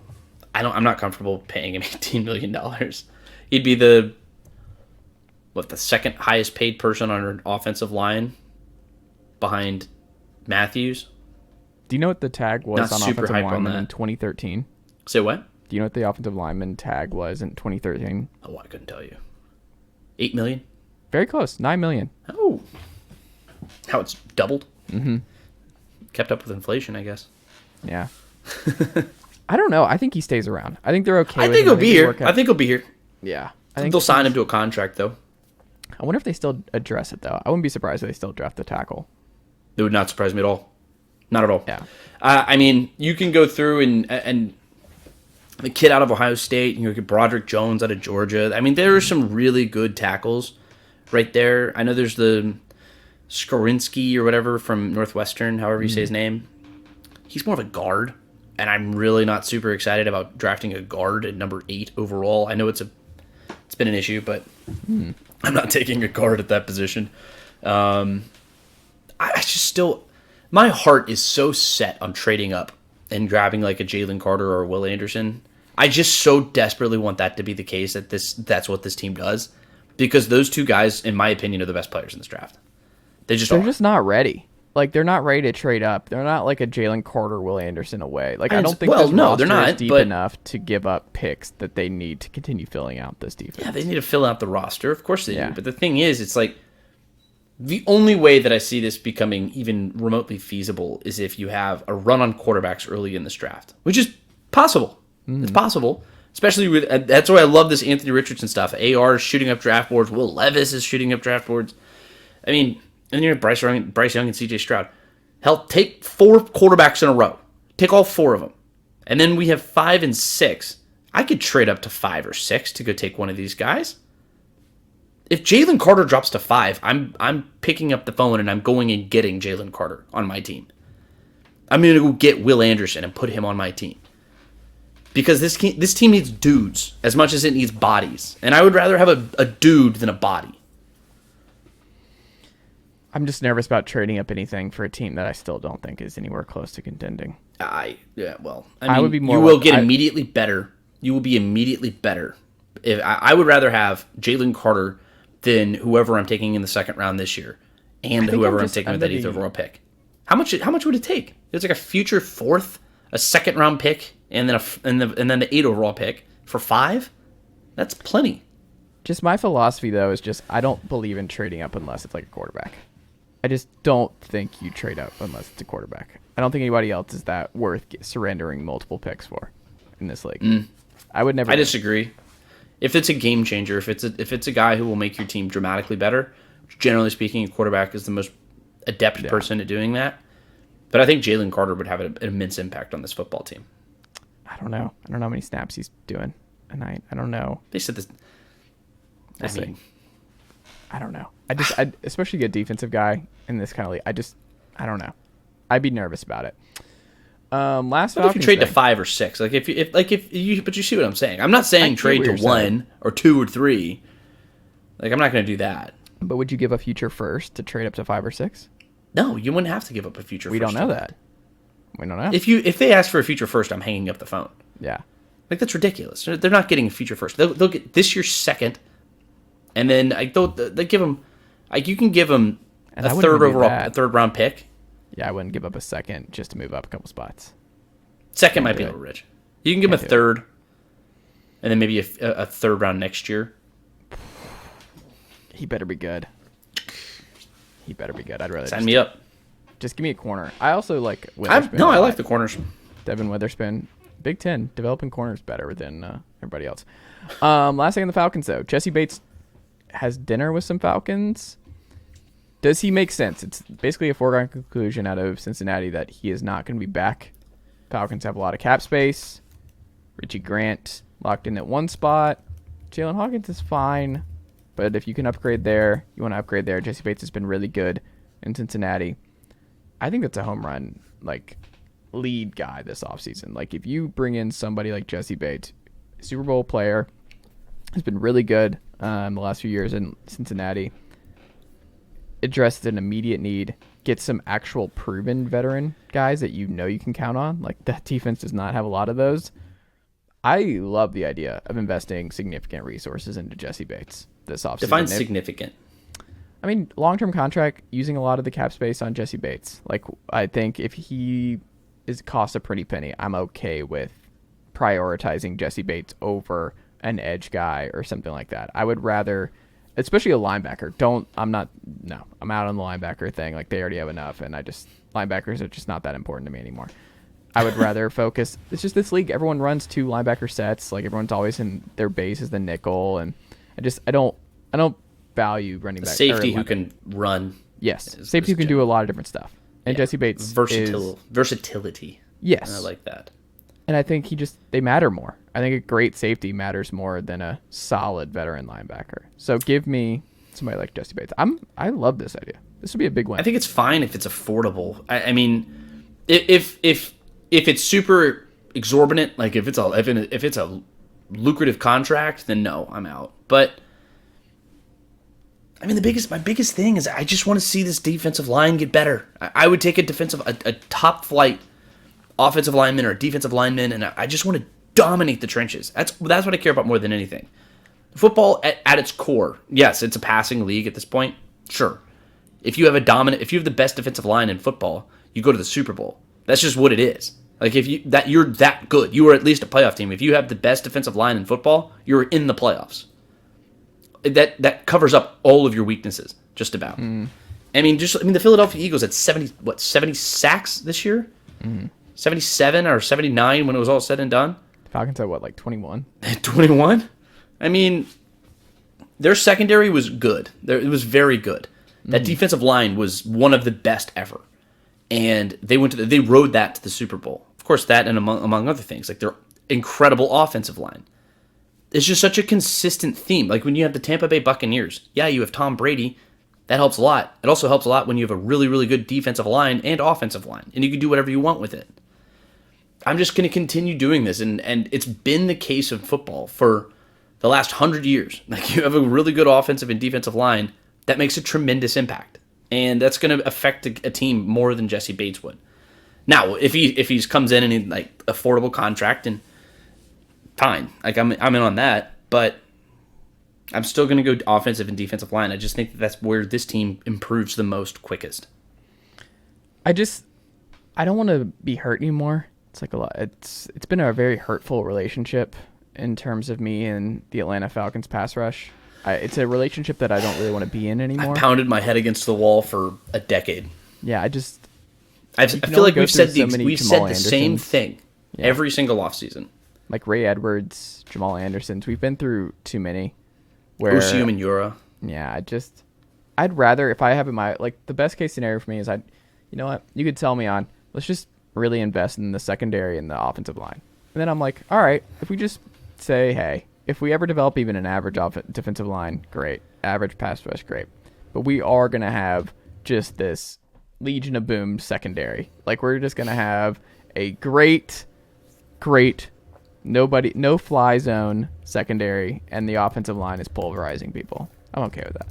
I'm not comfortable paying him $18 million. He'd be the second highest paid person on an offensive line behind Matthews. Do you know what the tag was on offensive lineman in 2013? Say what? Do you know what the offensive lineman tag was in 2013? Oh, I couldn't tell you. $8 million? Very close. $9 million. Oh. How it's doubled? Mm-hmm. Kept up with inflation, I guess. Yeah. I don't know. I think he stays around. I think they're okay. I think he'll be here. I think he'll be here. Yeah. I think they'll sign him to a contract, though. I wonder if they still address it, though. I wouldn't be surprised if they still draft the tackle. It would not surprise me at all. Not at all. Yeah. I mean, you can go through and the kid out of Ohio State, you get Broderick Jones out of Georgia. I mean, there are some really good tackles right there. I know there's the Skorinsky or whatever from Northwestern, however you say his name. He's more of a guard, and I'm really not super excited about drafting a guard at number 8 overall. I know it's been an issue, but I'm not taking a guard at that position. I just still, my heart is so set on trading up and grabbing like a Jalen Carter or a Will Anderson. I just so desperately want that to be the case that's what this team does, because those two guys, in my opinion, are the best players in this draft. They're just not ready. Like, they're not ready to trade up. They're not like a Jalen Carter, Will Anderson away. Like, I don't think this roster is deep enough to give up picks that they need to continue filling out this defense. Yeah, they need to fill out the roster. Of course they do. But the thing is, it's like, the only way that I see this becoming even remotely feasible is if you have a run on quarterbacks early in this draft, which is possible. It's possible, especially with, that's why I love this Anthony Richardson stuff. AR is shooting up draft boards. Will Levis is shooting up draft boards. I mean, and you have Bryce Young and CJ Stroud. Hell, take 4 quarterbacks in a row. Take all 4 of them. And then we have 5 and 6. I could trade up to 5 or 6 to go take one of these guys. If Jalen Carter drops to 5, I'm picking up the phone and I'm going and getting Jalen Carter on my team. I'm going to go get Will Anderson and put him on my team. Because this team needs dudes as much as it needs bodies. And I would rather have a dude than a body. I'm just nervous about trading up anything for a team that I still don't think is anywhere close to contending. I mean, I would be more. You will get immediately better. You will be immediately better. If I would rather have Jalen Carter than whoever I'm taking in the second round this year, and whoever I'm taking with that 8th overall pick. How much would it take? It's like a future 4th, a second round pick, and then the 8 overall pick for 5. That's plenty. Just my philosophy though is just I don't believe in trading up unless it's like a quarterback. I just don't think you trade up unless it's a quarterback. I don't think anybody else is that worth surrendering multiple picks for in this league. I would never. I disagree. If it's a game changer, if it's a guy who will make your team dramatically better, generally speaking, a quarterback is the most adept person at doing that. But I think Jalen Carter would have an immense impact on this football team. I don't know. I don't know how many snaps he's doing a night. I don't know. They said this. I don't know. I especially a defensive guy in this kind of league. I don't know. I'd be nervous about it. Last if you trade to 5 or 6, but you see what I'm saying. I'm not saying trade to 1 or 2 or 3. Like, I'm not going to do that. But would you give a future first to trade up to 5 or 6? No, you wouldn't have to give up a future first. We don't know that. We don't know. If they ask for a future first, I'm hanging up the phone. Yeah. Like, that's ridiculous. They're not getting a future first. They'll get this year's second, and then they give them, like, you can give them a third round pick. Yeah, I wouldn't give up a second just to move up a couple spots. Second might be a little rich. You can give him a third, and then maybe a third round next year. He better be good. I'd rather sign me up. Just give me a corner. I also like Witherspoon. I like the corners. Devin Witherspoon. Big Ten, developing corners better than everybody else. Last thing on the Falcons, though. Jessie Bates has dinner with some Falcons. Does he make sense? It's basically a foregone conclusion out of Cincinnati that he is not going to be back. Falcons have a lot of cap space. Richie Grant locked in at one spot. Jalen Hawkins is fine. But if you can upgrade there, you want to upgrade there. Jessie Bates has been really good in Cincinnati. I think that's a home run, like, lead guy this offseason. Like, if you bring in somebody like Jessie Bates, Super Bowl player, has been really good in the last few years in Cincinnati, addresses an immediate need, get some actual proven veteran guys that you know you can count on. Like, that defense does not have a lot of those. I love the idea of investing significant resources into Jessie Bates this offseason. Define significant. I mean, long-term contract, using a lot of the cap space on Jessie Bates. Like, I think if he costs a pretty penny, I'm okay with prioritizing Jessie Bates over an edge guy or something like that. I would rather, especially a linebacker. I'm out on the linebacker thing. Like, they already have enough, and linebackers are just not that important to me anymore. I would rather focus. It's just this league. Everyone runs 2 linebacker sets. Like, everyone's always in their base as the nickel, and I don't value running back. Safety who can run. Yes, safety who can do a lot of different stuff. And Jessie Bates versatility. Yes, and I like that. And I think they matter more. I think a great safety matters more than a solid veteran linebacker. So give me somebody like Jessie Bates. I love this idea. This would be a big win. I think it's fine if it's affordable. I mean, if it's super exorbitant, like if it's a lucrative contract, then no, I'm out. But I mean, my biggest thing is I just want to see this defensive line get better. I would take a top flight offensive lineman or a defensive lineman, and I just want to dominate the trenches. That's what I care about more than anything. Football at its core, yes, it's a passing league at this point. Sure, if you have the best defensive line in football, you go to the Super Bowl. That's just what it is. Like, you're that good, you are at least a playoff team. If you have the best defensive line in football, you're in the playoffs. That covers up all of your weaknesses, just about. I mean, the Philadelphia Eagles had 70 sacks this year? 77 or 79 when it was all said and done? The Falcons had, like 21? 21? I mean, their secondary was good. It was very good. That defensive line was one of the best ever. And they rode that to the Super Bowl. Of course, that and among other things, like their incredible offensive line. It's just such a consistent theme. Like when you have the Tampa Bay Buccaneers, you have Tom Brady. That helps a lot. It also helps a lot when you have a really, really good defensive line and offensive line, and you can do whatever you want with it. I'm just going to continue doing this, and it's been the case of football for the last 100 years. Like, you have a really good offensive and defensive line that makes a tremendous impact, and that's going to affect a team more than Jessie Bates would. Now, if he comes in and he like affordable contract, and fine, like I'm in on that, but I'm still going to go offensive and defensive line. I just think that's where this team improves the most quickest. I don't want to be hurt anymore. It's like a lot. It's been a very hurtful relationship in terms of me and the Atlanta Falcons pass rush. It's a relationship that I don't really want to be in anymore. I pounded my head against the wall for a decade. Yeah, I feel like we've said the same thing every single offseason. Like Ray Edwards, Jamal Andersons. We've been through too many. Osium and Yura. Yeah, I'd rather, if I have in my, like, the best case scenario for me is you know what, you could tell me on, let's just really invest in the secondary and the offensive line. And then I'm like, all right, if we just say, hey, if we ever develop even an average defensive line, great. Average pass rush, great. But we are going to have just this Legion of Boom secondary. Like, we're just going to have a great, no fly zone secondary, and the offensive line is pulverizing people. I'm okay with that.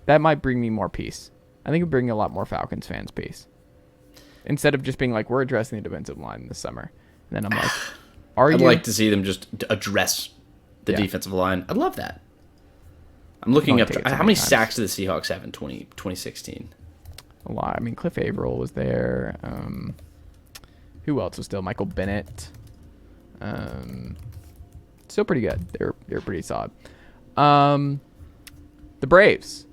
That might bring me more peace. I think it would bring a lot more Falcons fans peace. Instead of just being like, we're addressing the defensive line this summer. And then I'm like, I'd like to see them just address the defensive line. I'd love that. I'm looking up how many sacks did the Seahawks have in 2016? A lot. I mean, Cliff Averill was there. Who else was still? Michael Bennett. Still pretty good. They're pretty solid. The Braves.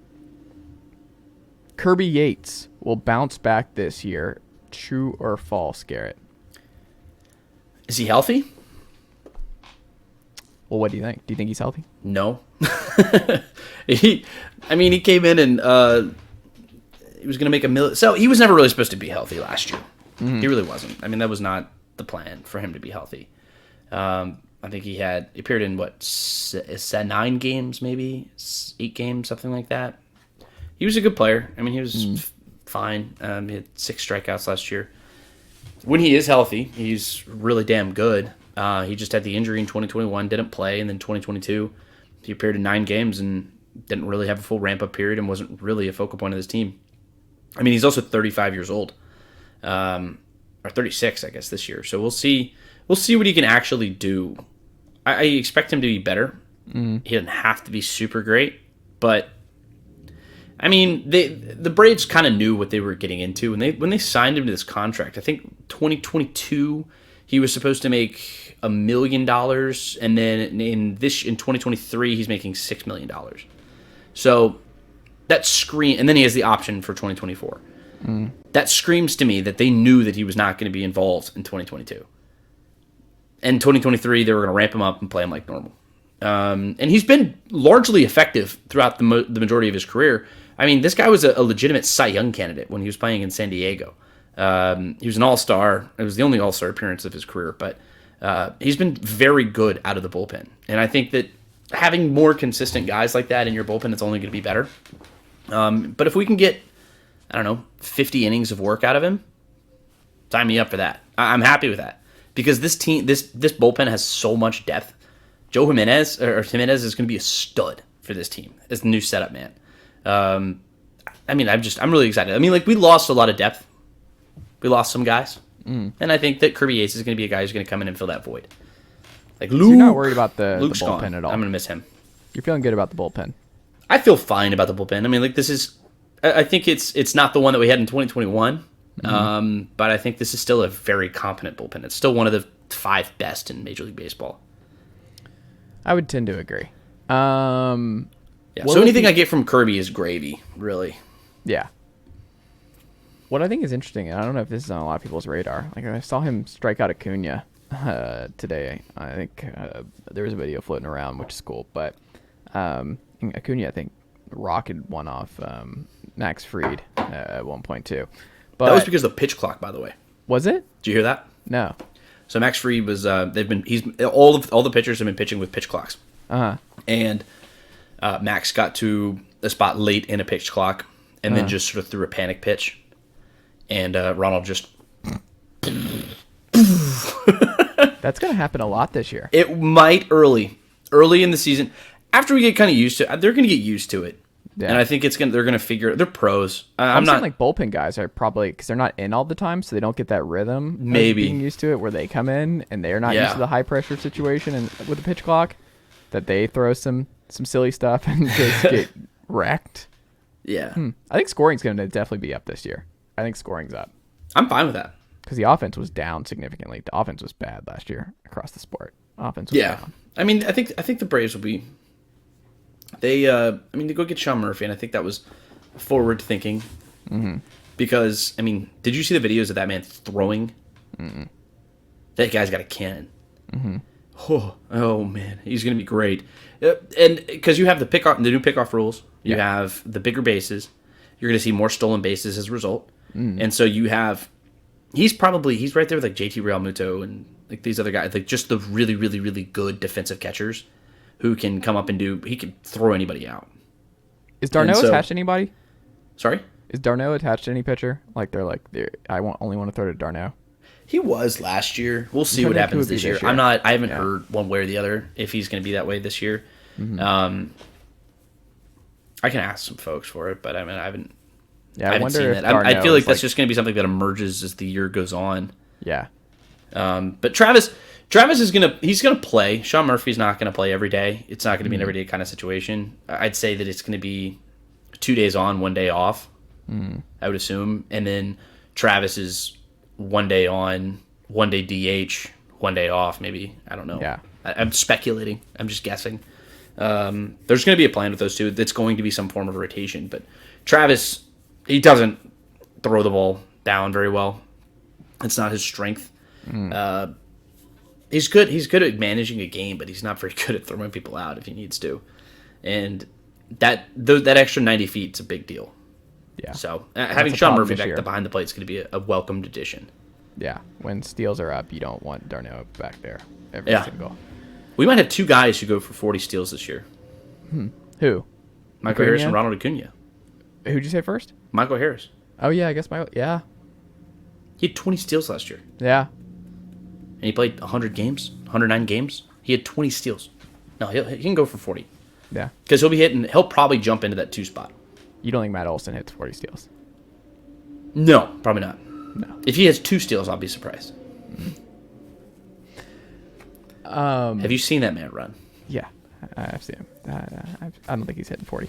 Kirby Yates will bounce back this year. True or false, Garrett? Is he healthy? Well, what do you think? Do you think he's healthy? No. He came in and he was going to make $1 million. So he was never really supposed to be healthy last year. Mm-hmm. He really wasn't. I mean, that was not the plan for him to be healthy. I think he appeared in 9 games, maybe 8 games, something like that. He was a good player. I mean, he was fine. He had 6 strikeouts last year. When he is healthy, he's really damn good. He just had the injury in 2021, didn't play, and then 2022, he appeared in 9 games and didn't really have a full ramp-up period and wasn't really a focal point of this team. I mean, he's also 35 years old, or 36, I guess, this year. So we'll see what he can actually do. I expect him to be better. He doesn't have to be super great, but I mean, the Braves kind of knew what they were getting into when they signed him to this contract. I think 2022 he was supposed to make $1 million, and then in 2023 he's making $6 million. So that and then he has the option for 2024. That screams to me that they knew that he was not going to be involved in 2022. And 2023 they were going to ramp him up and play him like normal. And he's been largely effective throughout the majority of his career. I mean, this guy was a legitimate Cy Young candidate when he was playing in San Diego. He was an all-star. It was the only all-star appearance of his career, but he's been very good out of the bullpen. And I think that having more consistent guys like that in your bullpen is only going to be better. But if we can get, 50 innings of work out of him, sign me up for that. I'm happy with that because this team, this bullpen has so much depth. Joe Jimenez is going to be a stud for this team as the new setup man. I'm really excited. I mean, like, we lost a lot of depth. We lost some guys. And I think that Kirby Yates is going to be a guy who's going to come in and fill that void. Like, Luke, so you're not worried about the bullpen gone. at all? I'm going to miss him. You're feeling good about the bullpen? I feel fine about the bullpen. I mean, like, I think it's not the one that we had in 2021, but I think this is still a very competent bullpen. It's still one of the 5 best in Major League Baseball. I would tend to agree. Yeah. So anything I get from Kirby is gravy, really. Yeah. What I think is interesting, and I don't know if this is on a lot of people's radar, like I saw him strike out Acuna today. I think there was a video floating around, which is cool. But Acuna, I think, rocketed one off Max Fried at one point too. But that was because of the pitch clock, by the way. Was it? Did you hear that? No. So Max Fried was all the pitchers have been pitching with pitch clocks. And Max got to a spot late in a pitch clock and then just sort of threw a panic pitch. And Ronald just... That's going to happen a lot this year. It might early in the season. After we get kind of used to it, they're going to get used to it. Yeah. And I think they're going to figure... They're pros. I'm not saying like bullpen guys are probably... Because they're not in all the time, so they don't get that rhythm. Maybe. Being used to it, where they come in and they're not used to the high-pressure situation and with the pitch clock, that they throw some silly stuff and just get wrecked. Yeah. I think scoring's going to definitely be up this year. I think scoring's up. I'm fine with that. Because the offense was down significantly. The offense was bad last year across the sport. Offense was down. I mean, I think the Braves will be... They go get Sean Murphy, and I think that was forward thinking. Because, I mean, did you see the videos of that man throwing? That guy's got a cannon. Oh, man. He's going to be great. And because you have the new pickoff rules, you have the bigger bases, you're going to see more stolen bases as a result. And so you have... He's right there with like JT Realmuto and like these other guys, like just the really, really, really good defensive catchers who can come up and he can throw anybody out. Is Darno attached to anybody? Sorry? Is Darno attached to any pitcher? Like I only want to throw to Darno. He was last year. We'll see what happens this year. I haven't heard one way or the other if he's going to be that way this year. I can ask some folks for it, but I mean, I haven't seen that. I feel like that's just going to be something that emerges as the year goes on. Yeah. But Travis is he's gonna play. Sean Murphy's not gonna play every day. It's not gonna be an everyday kind of situation. I'd say that it's gonna be 2 days on, 1 day off. I would assume, and then Travis is 1 day on, 1 day DH, 1 day off. Maybe, I don't know. Yeah. I'm speculating. I'm just guessing. There's gonna be a plan with those two. That's going to be some form of rotation. But Travis He doesn't throw the ball down very well. It's not his strength. He's good. He's good at managing a game, but he's not very good at throwing people out if he needs to. And that extra 90 feet is a big deal. Yeah. So having Sean Murphy back behind the plate is going to be a welcomed addition. Yeah. When steals are up, you don't want Darno back there every single. We might have 2 guys who go for 40 steals this year. Who? Michael Harris and Ronald Acuna. Who'd you say first? Michael Harris. Oh, yeah, I guess Michael. Yeah. He had 20 steals last year. Yeah. And he played 100 games, 109 games. He had 20 steals. No, he can go for 40. Yeah. Because he'll probably jump into that 2 spot. You don't think Matt Olson hits 40 steals? No, probably not. No. If he has 2 steals, I'll be surprised. Have you seen that man run? Yeah, I've seen him. I don't think he's hitting 40.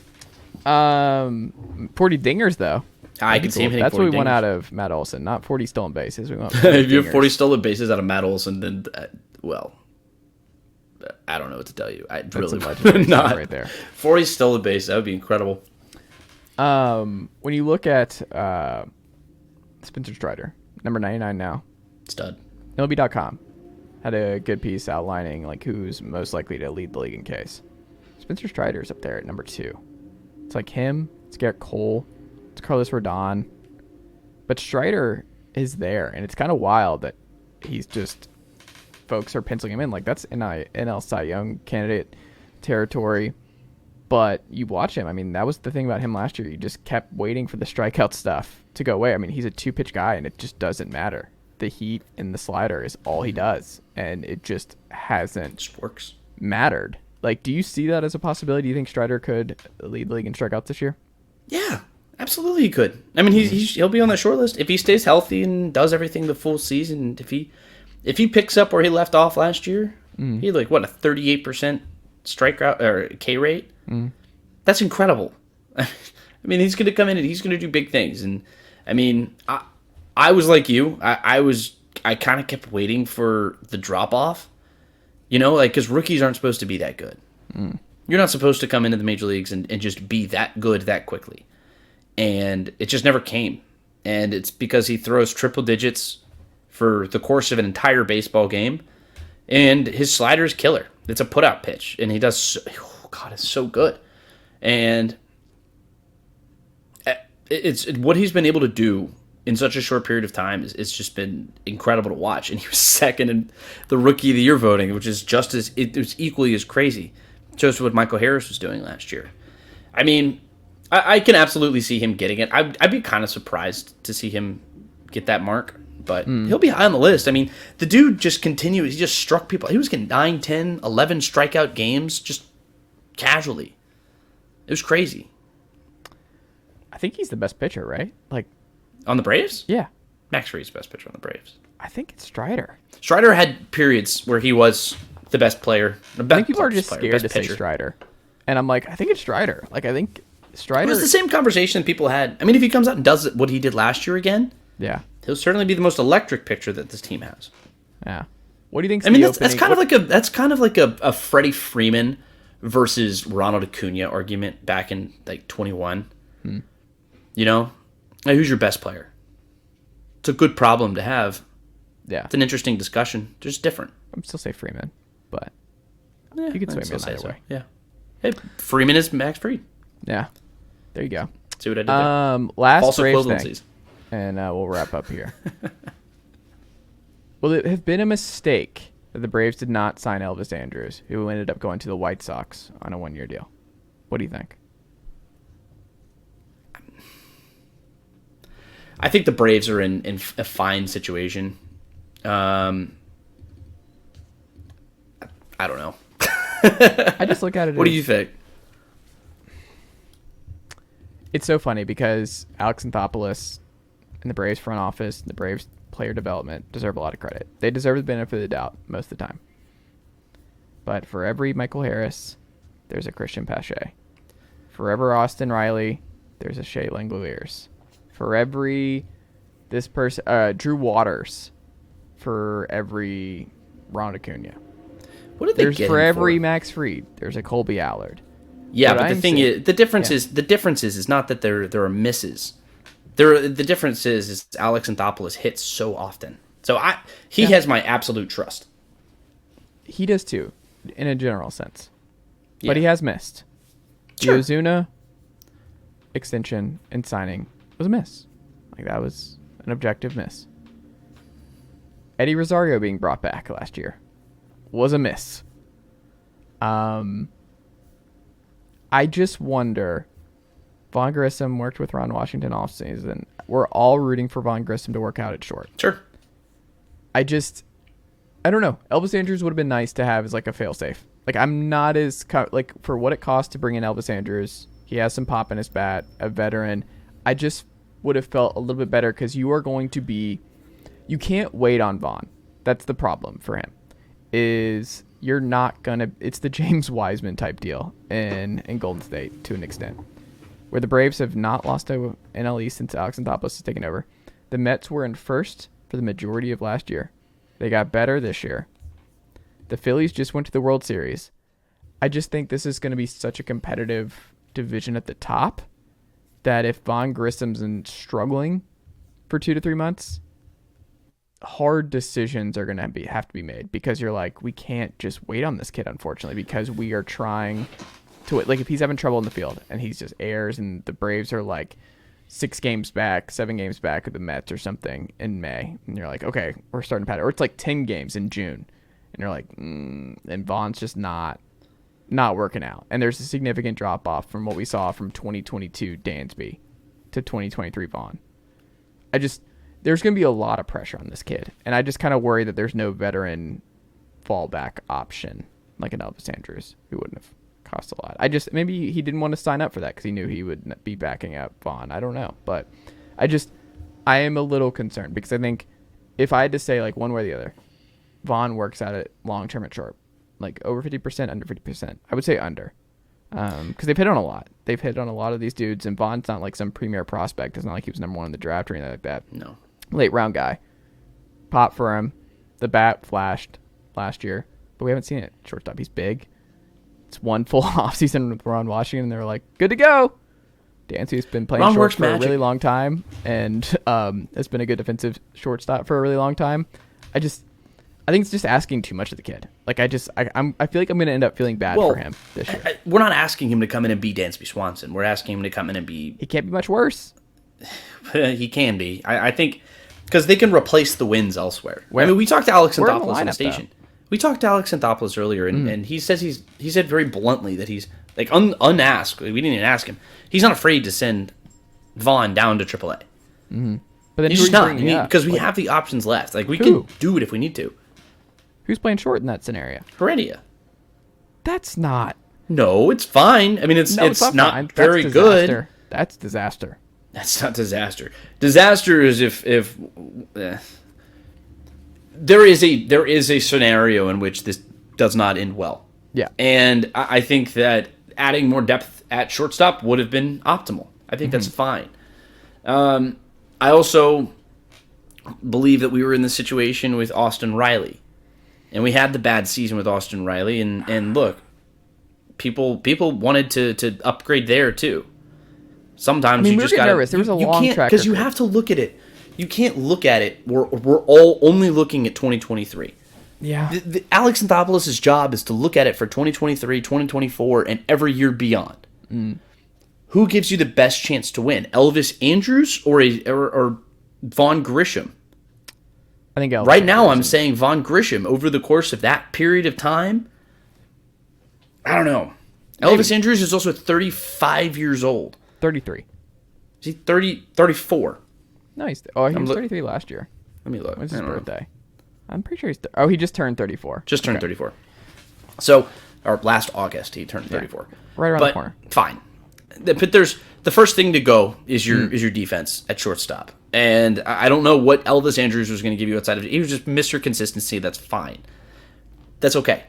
40 dingers, though. I can see him hitting 40 That's what we want dingers. out of Matt Olson, not 40 stolen bases. We want If you have dingers. 40 stolen bases out of Matt Olson, then, I don't know what to tell you. I That's really some legendary would stuff not. right there. 40 stolen bases, that would be incredible. When you look at Spencer Strider, number 99 now, Stud. MLB.com had a good piece outlining like who's most likely to lead the league in case. Spencer Strider's up there at number 2. It's like him, it's Garrett Cole, it's Carlos Rodon, but Strider is there, and it's kind of wild that he's just folks are penciling him in like that's NL Cy Young candidate territory. But you watch him. I mean, that was the thing about him last year. You just kept waiting for the strikeout stuff to go away. I mean, he's a 2-pitch guy, and it just doesn't matter. The heat and the slider is all he does, and it just hasn't Just works. mattered. Like, do you see that as a possibility? Do you think Strider could lead the league in strikeouts this year? Yeah, absolutely he could. I mean, he'll be on that short list if he stays healthy and does everything the full season. If he picks up where he left off last year, he had like a 38% strikeout or K rate. That's incredible. I mean, he's going to come in and he's going to do big things. And I mean, I was like you. I kind of kept waiting for the drop off. You know, like, because rookies aren't supposed to be that good. You're not supposed to come into the major leagues and just be that good that quickly. And it just never came. And it's because he throws triple digits for the course of an entire baseball game. And his slider is killer. It's a put-out pitch. And he does, it's so good. And it's what he's been able to do in such a short period of time it's just been incredible to watch. And he was second in the Rookie of the Year voting, which is it was equally as crazy. Just what Michael Harris was doing last year. I mean, I can absolutely see him getting it. I'd be kind of surprised to see him get that mark, but he'll be high on the list. I mean, the dude just continues. He just struck people. He was getting 9, 10, 11 strikeout games just casually. It was crazy. I think he's the best pitcher, right? Like, on the Braves? yeah. Max Fried's the best pitcher on the Braves. I think it's Strider. Strider had periods where he was the best player. I think people are just scared to say Strider. And I'm like, I think it's Strider. Like, I think Strider... It was the same conversation people had. I mean, if he comes out and does what he did last year again, yeah, he'll certainly be the most electric pitcher that this team has. Yeah. What do you think? I mean, that's kind of like a Freddie Freeman versus Ronald Acuna argument back in like 21. You know, like, who's your best player? It's a good problem to have. Yeah, it's an interesting discussion. Just different. I'm still say Freeman, but yeah, you could sway I'd me on still either say way. so. Yeah. Hey, Freeman is Max Fried. Yeah, there you go. See what I did there? Last False Braves equivalencies. thing, and we'll wrap up here. Will it have been a mistake that the Braves did not sign Elvis Andrus, who ended up going to the White Sox on a 1-year deal? What do you think? I think the Braves are in a fine situation. I don't know. I just look at it What do you think? It's so funny because Alex Anthopoulos and the Braves front office and the Braves player development deserve a lot of credit. They deserve the benefit of the doubt most of the time. But for every Michael Harris, there's a Christian Pache. For every Austin Riley, there's a Shea Langoliers. For every Drew Waters. For every Ronald Acuna. What did they There's get for him every for? Max Fried, there's a Colby Allard. Yeah, What but I'm the thing saying- is, the difference is not that there are misses. The difference is Alex Anthopoulos hits so often. So he has my absolute trust. He does too, in a general sense. Yeah. But he has missed. Sure. The Ozuna extension and signing was a miss. Like, that was an objective miss. Eddie Rosario being brought back last year was a miss. I just wonder. Von Grissom worked with Ron Washington off season. We're all rooting for Von Grissom to work out at short. Sure. I don't know. Elvis Andrus would have been nice to have as like a failsafe. Like, I'm not as like, for what it costs to bring in Elvis Andrus. He has some pop in his bat, a veteran. I just would have felt a little bit better because you are going to be. You can't wait on Vaughn. That's the problem for him. Is you're not gonna. It's the James Wiseman type deal in Golden State to an extent, where the Braves have not lost to NL East since Alex Anthopoulos has taken over. The Mets were in first for the majority of last year. They got better this year. The Phillies just went to the World Series. I just think this is going to be such a competitive division at the top that if Von Grissom's struggling for 2 to 3 months, hard decisions are going to have to be made because you're like, we can't just wait on this kid, unfortunately, because we are trying to, like, if he's having trouble in the field and he's just airs and the Braves are like 7 games back of the Mets or something in May, and you're like, okay, we're starting to pattern, or it's like 10 games in June, and you're like, and Vaughn's just not working out, and there's a significant drop off from what we saw from 2022 Dansby to 2023 Vaughn. There's going to be a lot of pressure on this kid, and I just kind of worry that there's no veteran fallback option like an Elvis Andrus who wouldn't have cost a lot. Maybe he didn't want to sign up for that because he knew he would be backing up Vaughn. I don't know, but I am a little concerned because I think if I had to say like one way or the other, Vaughn works out at long term at short, like over 50%, under 50%. I would say under, because they've hit on a lot. They've hit on a lot of these dudes, and Vaughn's not like some premier prospect. It's not like he was number 1 in the draft or anything like that. No. Late round guy. Pop for him. The bat flashed last year, but we haven't seen it. Shortstop. He's big. It's one full offseason with Ron Washington, and they're like, good to go. Dancy's been playing short for a really long time, and has been a good defensive shortstop for a really long time. I think it's just asking too much of the kid. Like, I feel like I'm going to end up feeling bad for him this year. We're not asking him to come in and be Dansby Swanson. We're asking him to come in and be... He can't be much worse. He can be. I think... Because they can replace the wins elsewhere. We talked to Alex Anthopoulos on the station. Though. We talked to Alex Anthopoulos earlier, and he says he said very bluntly that he's, like, unasked. We didn't even ask him. He's not afraid to send Vaughn down to AAA. Mm-hmm. But then he's just not, because we have the options left. Like, we can do it if we need to. Who's playing short in that scenario? Heredia. That's not. No, it's fine. I mean, it's not very good. That's disaster. That's not disaster. Disaster is if there is a scenario in which this does not end well. Yeah. And I think that adding more depth at shortstop would have been optimal. I think that's fine. I also believe that we were in the situation with Austin Riley. And we had the bad season with Austin Riley. And look, people wanted to upgrade there too. Sometimes you just got nervous. There was a long track because you have to look at it. You can't look at it. We're all only looking at 2023. Yeah. Alex Anthopoulos' job is to look at it for 2023, 2024, and every year beyond. Who gives you the best chance to win? Elvis Andrus or Von Grisham? I think Elvis. Right now, I'm saying Von Grisham. Over the course of that period of time, I don't know. Maybe. Elvis Andrus is also 35 years old. 33. Is he 34? No, he was 33 last year. Let me look. When's his birthday? I'm pretty sure he just turned 34. Just turned 34. So, or last August he turned 34. Right around the corner. Fine. But there's the first thing to go is your defense at shortstop. And I don't know what Elvis Andrus was going to give you outside of it. He was just Mr. Consistency. That's fine. That's okay.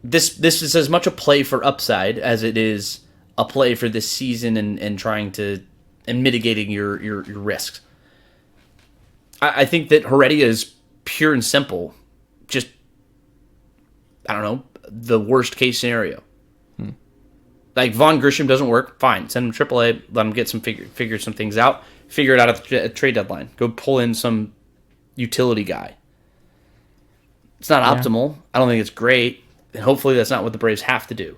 This is as much a play for upside as it is a play for this season and trying to and mitigating your risks. I think that Heredia is pure and simple, just, I don't know, the worst case scenario. Like, Von Grisham doesn't work. Fine. Send him to AAA. Let him get figure some things out. Figure it out at the trade deadline. Go pull in some utility guy. It's not optimal. I don't think it's great. And hopefully that's not what the Braves have to do.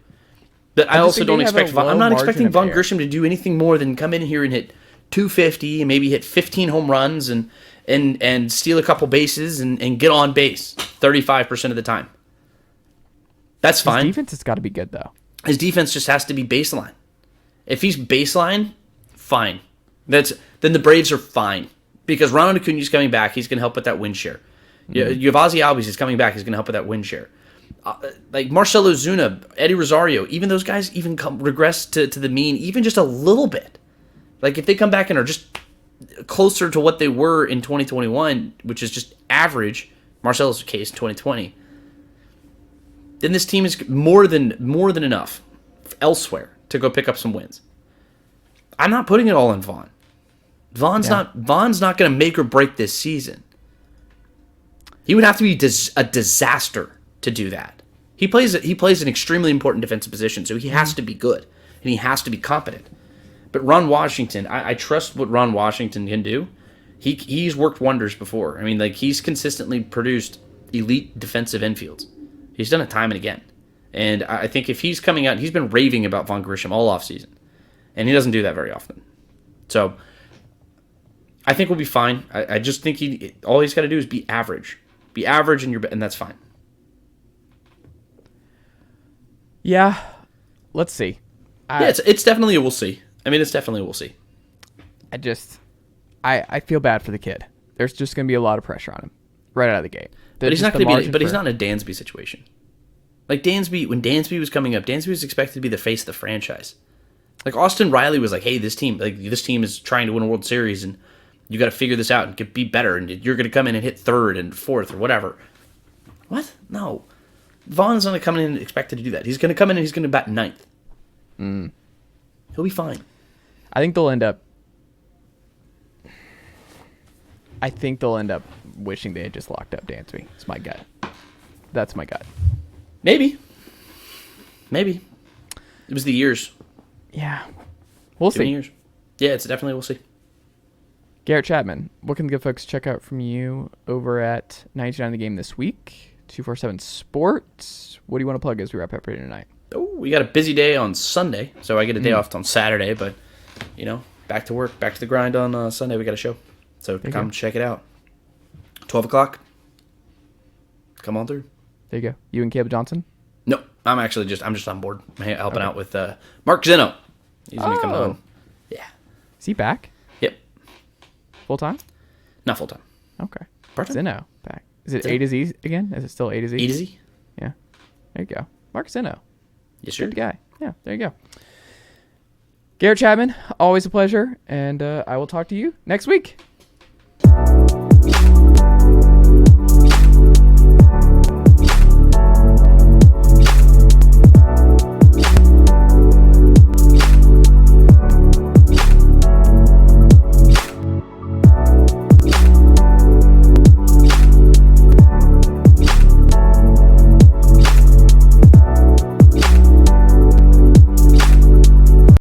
But I also don't expect I'm not expecting Von Grisham to do anything more than come in here and hit 250 and maybe hit 15 home runs and steal a couple bases and get on base 35% of the time. That's fine. His defense has got to be good, though. His defense just has to be baseline. If he's baseline, fine. Then the Braves are fine. Because Ronald Acuña's coming back. He's going to help with that win share. You have Ozzy Albies is coming back. He's going to help with that win share. Like Marcelo Zuna, Eddie Rosario, even those guys even regress to the mean even just a little bit. Like if they come back and are just closer to what they were in 2021, which is just average, Marcelo's case 2020, then this team is more than enough elsewhere to go pick up some wins. I'm not putting it all in Vaughn. Vaughn's not going to make or break this season. He would have to be a disaster to do that. He plays an extremely important defensive position, so he has to be good and he has to be competent. But Ron Washington, I trust what Ron Washington can do. He's worked wonders before. I mean, like he's consistently produced elite defensive infields. He's done it time and again. And I think if he's coming out, he's been raving about Von Grisham all offseason. And he doesn't do that very often. So I think we'll be fine. I just think all he's got to do is be average. Be average and that's fine. Yeah. Let's see. It's definitely a we'll see. I mean, it's definitely a we'll see. I feel bad for the kid. There's just going to be a lot of pressure on him right out of the gate. But he's not going to be. But he's not in a Dansby situation. Like Dansby, when Dansby was coming up, Dansby was expected to be the face of the franchise. Like Austin Riley was like, "Hey, this team is trying to win a World Series, and you got to figure this out and be better, and you're going to come in and hit third and fourth or whatever." What? No. Vaughn's not coming in expected to do that. He's going to come in and he's going to bat ninth. He'll be fine. I think they'll end up wishing they had just locked up Dansby. It's my gut. That's my gut. Maybe. It was the years. Yeah. We'll see. Years. Yeah, it's definitely we'll see. Garrett Chapman, what can the good folks check out from you over at 99 The Game this week? 247 Sports. What do you want to plug as we wrap up here tonight? Oh, we got a busy day on Sunday, so I get a day off on Saturday, but, back to work, back to the grind on Sunday. We got a show, so come check it out. 12 o'clock. Come on through. There you go. You and Kaleb Johnson? No, I'm just on board. I'm helping out with Mark Zeno. He's going to come on. Yeah. Is he back? Yep. Full time? Not full time. Okay. Part-time? Zeno back. Is it A to Z again? Is it still A to Z? A to Z? Yeah. There you go. Mark Zeno. Yes, sir. Good guy. Yeah, there you go. Garrett Chapman, always a pleasure, and I will talk to you next week.